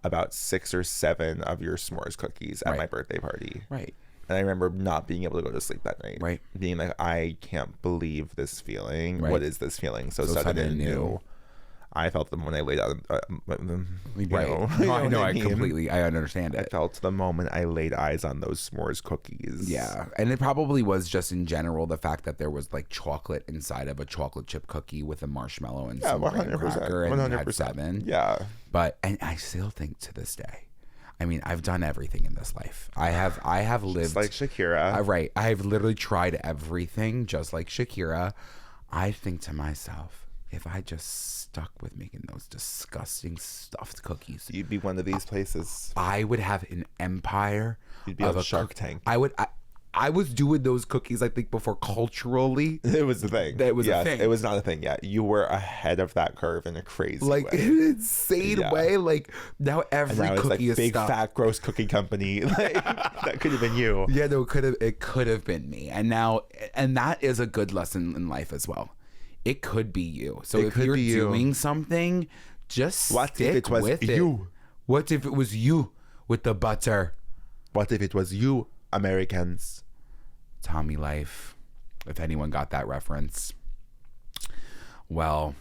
about 6 or 7 of your s'mores cookies at my birthday party. Right. And I remember not being able to go to sleep that night. Right. Being like, I can't believe this feeling. Right. What is this feeling? So sudden and new. I felt them when I laid out. I understand it. I felt the moment I laid eyes on those s'mores cookies. Yeah, and it probably was just in general the fact that there was like chocolate inside of a chocolate chip cookie with a marshmallow and some graham cracker, and 100%. Had 7. Yeah, and I still think to this day, I mean, I've done everything in this life. I have lived just like Shakira. Right, I have literally tried everything, just like Shakira. I think to myself, if I just stuck with making those disgusting stuffed cookies, you'd be one of these places. I would have an empire. You'd be of a Shark Tank. I was doing those cookies, I think, before culturally. It was the thing. That was a thing. It was not a thing yet. You were ahead of that curve in a crazy like way. in an insane way. Like now every and now cookie it's is big stuffed. fat gross cookie company. Like, that could have been you. Yeah, no, it could have been me. And that is a good lesson in life as well. It could be you. So if you're doing something, just stick with it. What if it was you with the butter? What if it was you, Americans? Tommy Life, if anyone got that reference. Well,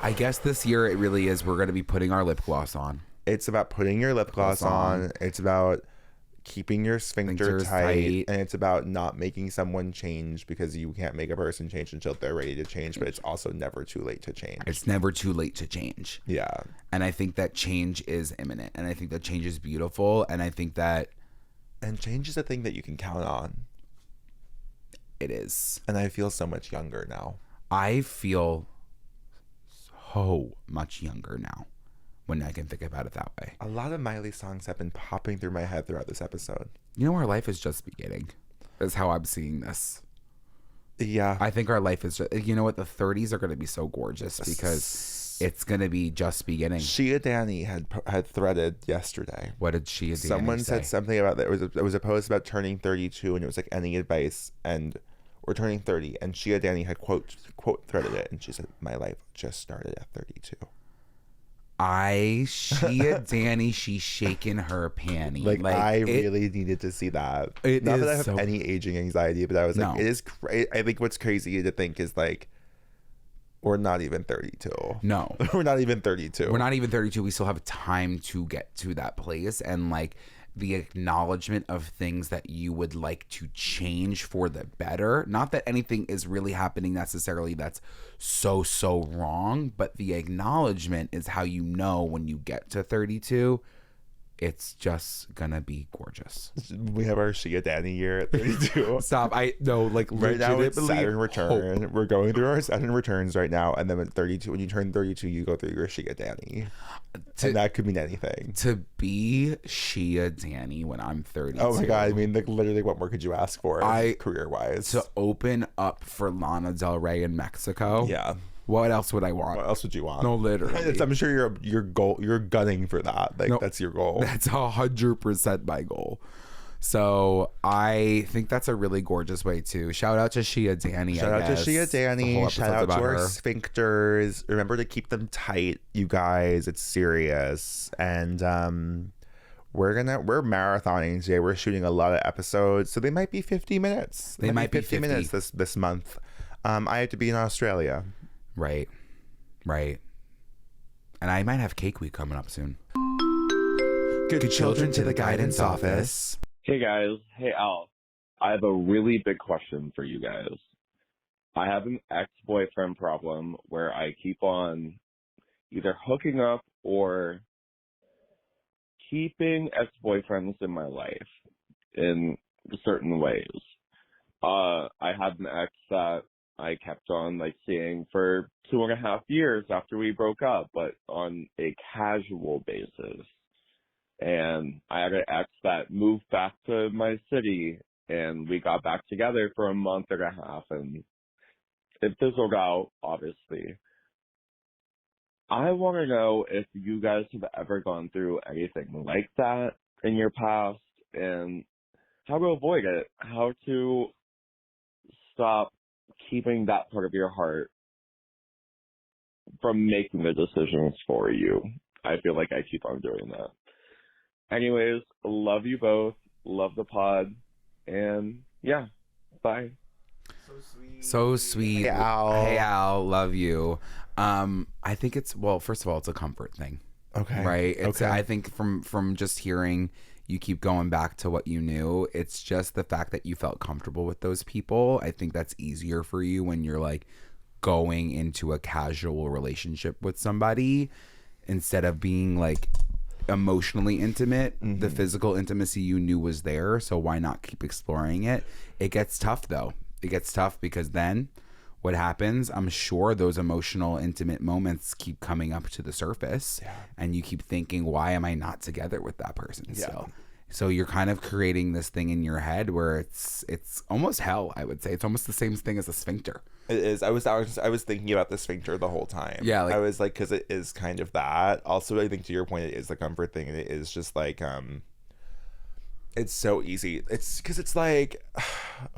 I guess this year it really is. We're going to be putting our lip gloss on. It's about putting your lip gloss on. It's about keeping your sphincter tight. And it's about not making someone change, because you can't make a person change until they're ready to change. But it's also never too late to change. It's never too late to change. Yeah. And I think that change is imminent. And I think that change is beautiful. And I think that... And change is a thing that you can count on. It is. And I feel so much younger now. I feel so much younger now when I can think about it that way. A lot of Miley songs have been popping through my head throughout this episode. You know, our life is just beginning. Is how I'm seeing this. Yeah. I think our life is just... You know what? The 30s are going to be so gorgeous because... It's going to be just beginning. Shia Danny had threaded yesterday. What did Shia Danny Someone say? said something about that. It was a post about turning 32, and it was like, any advice, or turning 30. And Shia Danny had quote threaded it, and she said, my life just started at 32. Shia Danny, she's shaking her panty. Like I really needed to see that. Not that I have any aging anxiety, but I was like, it is crazy. I think what's crazy to think is like, we're not even 32. No. We're not even 32. We're not even 32. We still have time to get to that place. And like the acknowledgement of things that you would like to change for the better. Not that anything is really happening necessarily that's so wrong, but the acknowledgement is how you know when you get to 32, it's just gonna be gorgeous. We have our Shia Danny year at 32. Stop. Right now it's Saturn return. We're going through our Saturn returns right now, and then at 32, when you turn 32, you go through your Shia Danny. And that could mean anything. To be Shia Danny when I'm 32. Oh my god, I mean, like, literally, what more could you ask for career-wise? To open up for Lana Del Rey in Mexico. Yeah. What else would I want? What else would you want? No, literally. I'm sure you're gunning for that. Like, that's your goal. That's 100% my goal. So I think that's a really gorgeous way to shout out to Shia Danny. Shout out to Shia Danny. Shout out to our sphincters. Remember to keep them tight, you guys. It's serious. And we're marathoning today. We're shooting a lot of episodes, so they might be 50 minutes. They might be 50 minutes this month. I have to be in Australia. Right. And I might have Cake Week coming up soon. Good children to the guidance office. Hey guys. Hey Al. I have a really big question for you guys. I have an ex-boyfriend problem where I keep on either hooking up or keeping ex-boyfriends in my life in certain ways. I had an ex that I kept on seeing for 2.5 years after we broke up, but on a casual basis. And I had an ex that moved back to my city, and we got back together for 1.5 months, and it fizzled out, obviously. I want to know if you guys have ever gone through anything like that in your past, and how to avoid it, how to stop keeping that part of your heart from making the decisions for you. I feel like I keep on doing that. Anyways, love you both. Love the pod. And yeah, bye. So sweet. Hey, Al. Hey, Al. Love you. I think it's, well, first of all, it's a comfort thing. Okay. Right? Okay. I think from just hearing you keep going back to what you knew, it's just the fact that you felt comfortable with those people. I think that's easier for you when you're like going into a casual relationship with somebody instead of being like emotionally intimate. Mm-hmm. The physical intimacy you knew was there, so why not keep exploring it? It gets tough though. It gets tough because then what happens, I'm sure those emotional intimate moments keep coming up to the surface, and you keep thinking, why am I not together with that person still? So you're kind of creating this thing in your head where it's almost hell, I would say. It's almost the same thing as a sphincter. It is. I was thinking about the sphincter the whole time. Yeah, like, I was like, because it is kind of that. Also, I think to your point, it is the comfort thing, and it is just like, it's so easy. It's because it's like,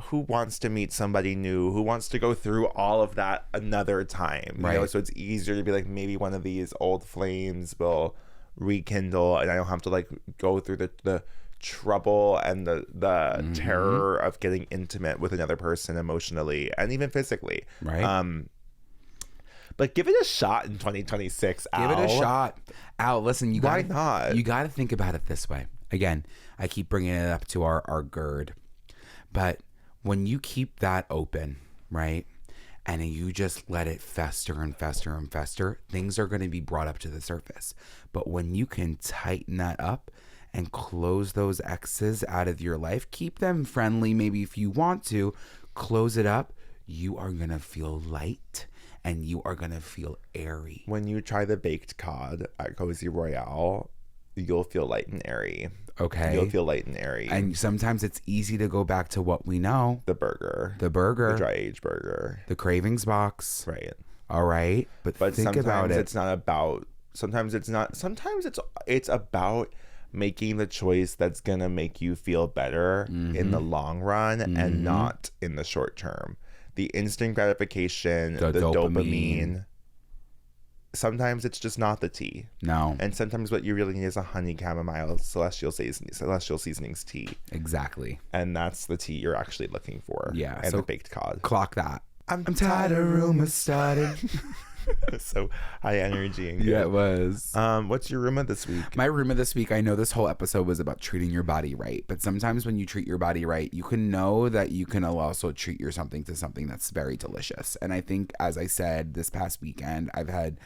who wants to meet somebody new? Who wants to go through all of that another time? You know? So it's easier to be like, maybe one of these old flames will rekindle, and I don't have to like go through the trouble and the terror of getting intimate with another person emotionally and even physically. Right. But give it a shot in 2026, Al. Give it a shot. Al, listen, Why not? You got to think about it this way. Again, I keep bringing it up to our GERD. But when you keep that open, right, and you just let it fester and fester and fester, things are going to be brought up to the surface. But when you can tighten that up and close those X's out of your life, keep them friendly maybe if you want to, close it up, you are going to feel light and you are going to feel airy. When you try the baked cod at Cozy Royale, you'll feel light and airy. Okay. You'll feel light and airy. And sometimes it's easy to go back to what we know. The burger. The dry aged burger. The cravings box. Right. All right. But think about it. It's not about, sometimes it's about making the choice that's going to make you feel better in the long run and not in the short term. The instant gratification, the dopamine. Sometimes it's just not the tea. No. And sometimes what you really need is a honey chamomile celestial seasonings tea. Exactly. And that's the tea you're actually looking for. Yeah. And the baked cod. Clock that. I'm tired of rumors starting. So high energy and good. Yeah, it was. What's your rumor this week? My rumor this week, I know this whole episode was about treating your body right, but sometimes when you treat your body right, you can know that you can also treat your something to something that's very delicious. And I think, as I said, this past weekend, I've had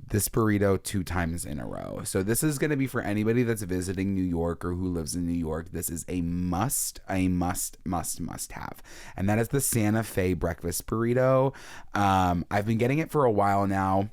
this burrito 2 times in a row. So this is going to be for anybody that's visiting New York or who lives in New York. This is a must have. And that is the Santa Fe breakfast burrito. I've been getting it for a while now.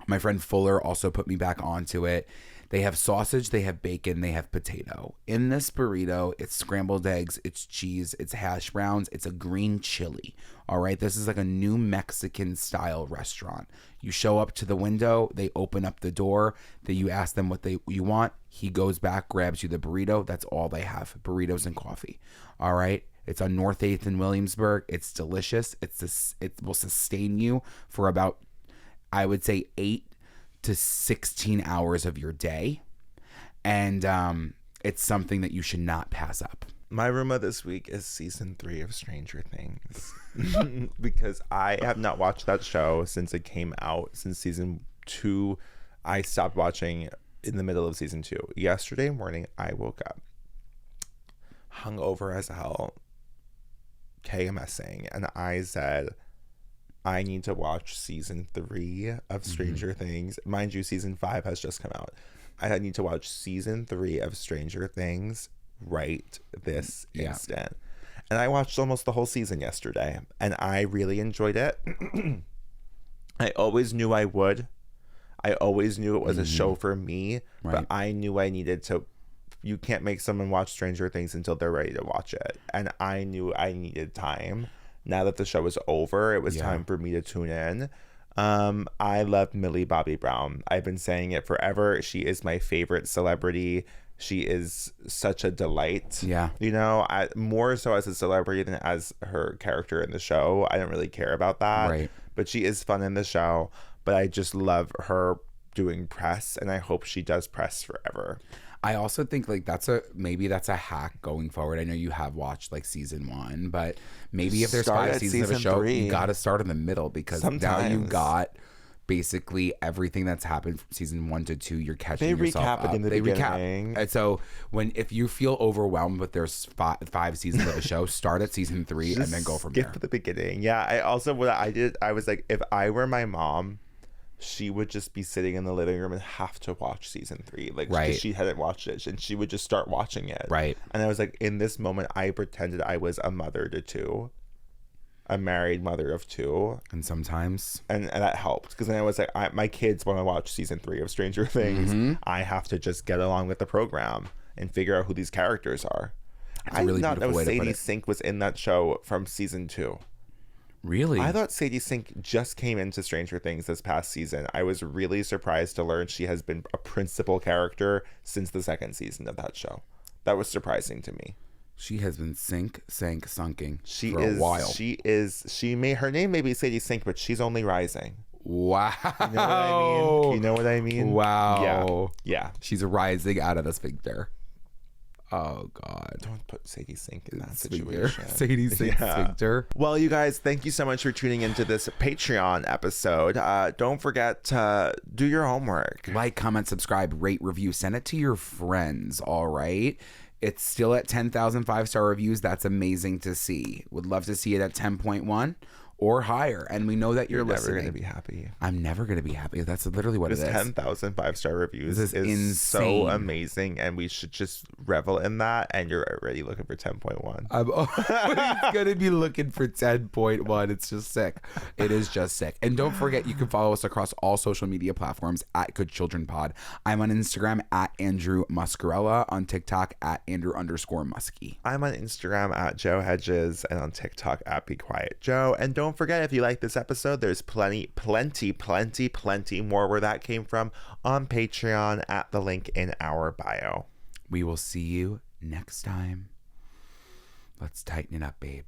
My friend Fuller also put me back onto it. They have sausage, they have bacon, they have potato. In this burrito, it's scrambled eggs, it's cheese, it's hash browns, it's a green chili. All right, this is like a new Mexican style restaurant. You show up to the window, they open up the door, that you ask them what you want. He goes back, grabs you the burrito. That's all they have, burritos and coffee. All right. It's on North 8th in Williamsburg. It's delicious. It will sustain you for about, I would say, 8 to 16 hours of your day. And it's something that you should not pass up. My rumor this week is season 3 of Stranger Things. Because I have not watched that show since it came out, since season 2. I stopped watching in the middle of season 2. Yesterday morning, I woke up hungover as hell, KMSing, and I said, I need to watch season 3 of Stranger Things. Mind you, season 5 has just come out. I need to watch season 3 of Stranger Things right this instant. And I watched almost the whole season yesterday, and I really enjoyed it. I always knew I would. I always knew it was a show for me, but I knew I needed to. You can't make someone watch Stranger Things until they're ready to watch it. And I knew I needed time. Now that the show was over, it was time for me to tune in. I love Millie Bobby Brown. I've been saying it forever. She is my favorite celebrity. She is such a delight. Yeah. You know, more so as a celebrity than as her character in the show. I don't really care about that. Right. But she is fun in the show. But I just love her doing press, and I hope she does press forever. I also think like maybe that's a hack going forward. I know you have watched like season 1, but maybe if there's 5 seasons of a show, 3. You got to start in the middle, because now you got basically everything that's happened from season 1 to 2. You're catching yourself up. It in the beginning. And so if you feel overwhelmed with there's 5 seasons of a show, start at season 3 and then go from there. Skip the beginning. Yeah. I also, what I did, I was like, if I were my mom, she would just be sitting in the living room and have to watch season 3, like, because she hadn't watched it, and she would just start watching it. Right. And I was like, in this moment, I pretended I was a mother to 2, a married mother of 2, and sometimes, and that helped, because then I was like, my kids want to watch season 3 of Stranger Things. I have to just get along with the program, and figure out who these characters are. That's a I really did not know beautiful way to put Sadie it. Sink was in that show from season 2. Really? I thought Sadie Sink just came into Stranger Things this past season. I was really surprised to learn she has been a principal character since the 2nd season of that show. That was surprising to me. She has been sunking She for is. a while. Her name may be Sadie Sink, but she's only rising. Wow. You know what I mean? You know what I mean? Wow. Yeah. She's rising out of the sphincter. Oh, God. Don't put Sadie Sink in that Sphincter. situation. Sadie Sink sphincter. Well, you guys, thank you so much for tuning into this Patreon episode. Don't forget to do your homework. Like, comment, subscribe, rate, review. Send it to your friends, all right? It's still at 10,000 5-star reviews. That's amazing to see. Would love to see it at 10.1 or higher. And we know that you're never listening. going to be happy. I'm never going to be happy. That's literally what it is. 10,000 5-star reviews This is is so insane. amazing, and we should just revel in that. And you're already looking for 10.1. I'm always going to be looking for 10.1. It's just sick. It is just sick. And don't forget, you can follow us across all social media platforms at Good Children Pod. I'm on Instagram at Andrew Muscarella, on TikTok at Andrew_Muskie. I'm on Instagram at Joe Hegyes and on TikTok at Be Quiet Joe. And don't forget, if you like this episode, there's plenty more where that came from on Patreon at the link in our bio. We will see you next time. Let's tighten it up, babes.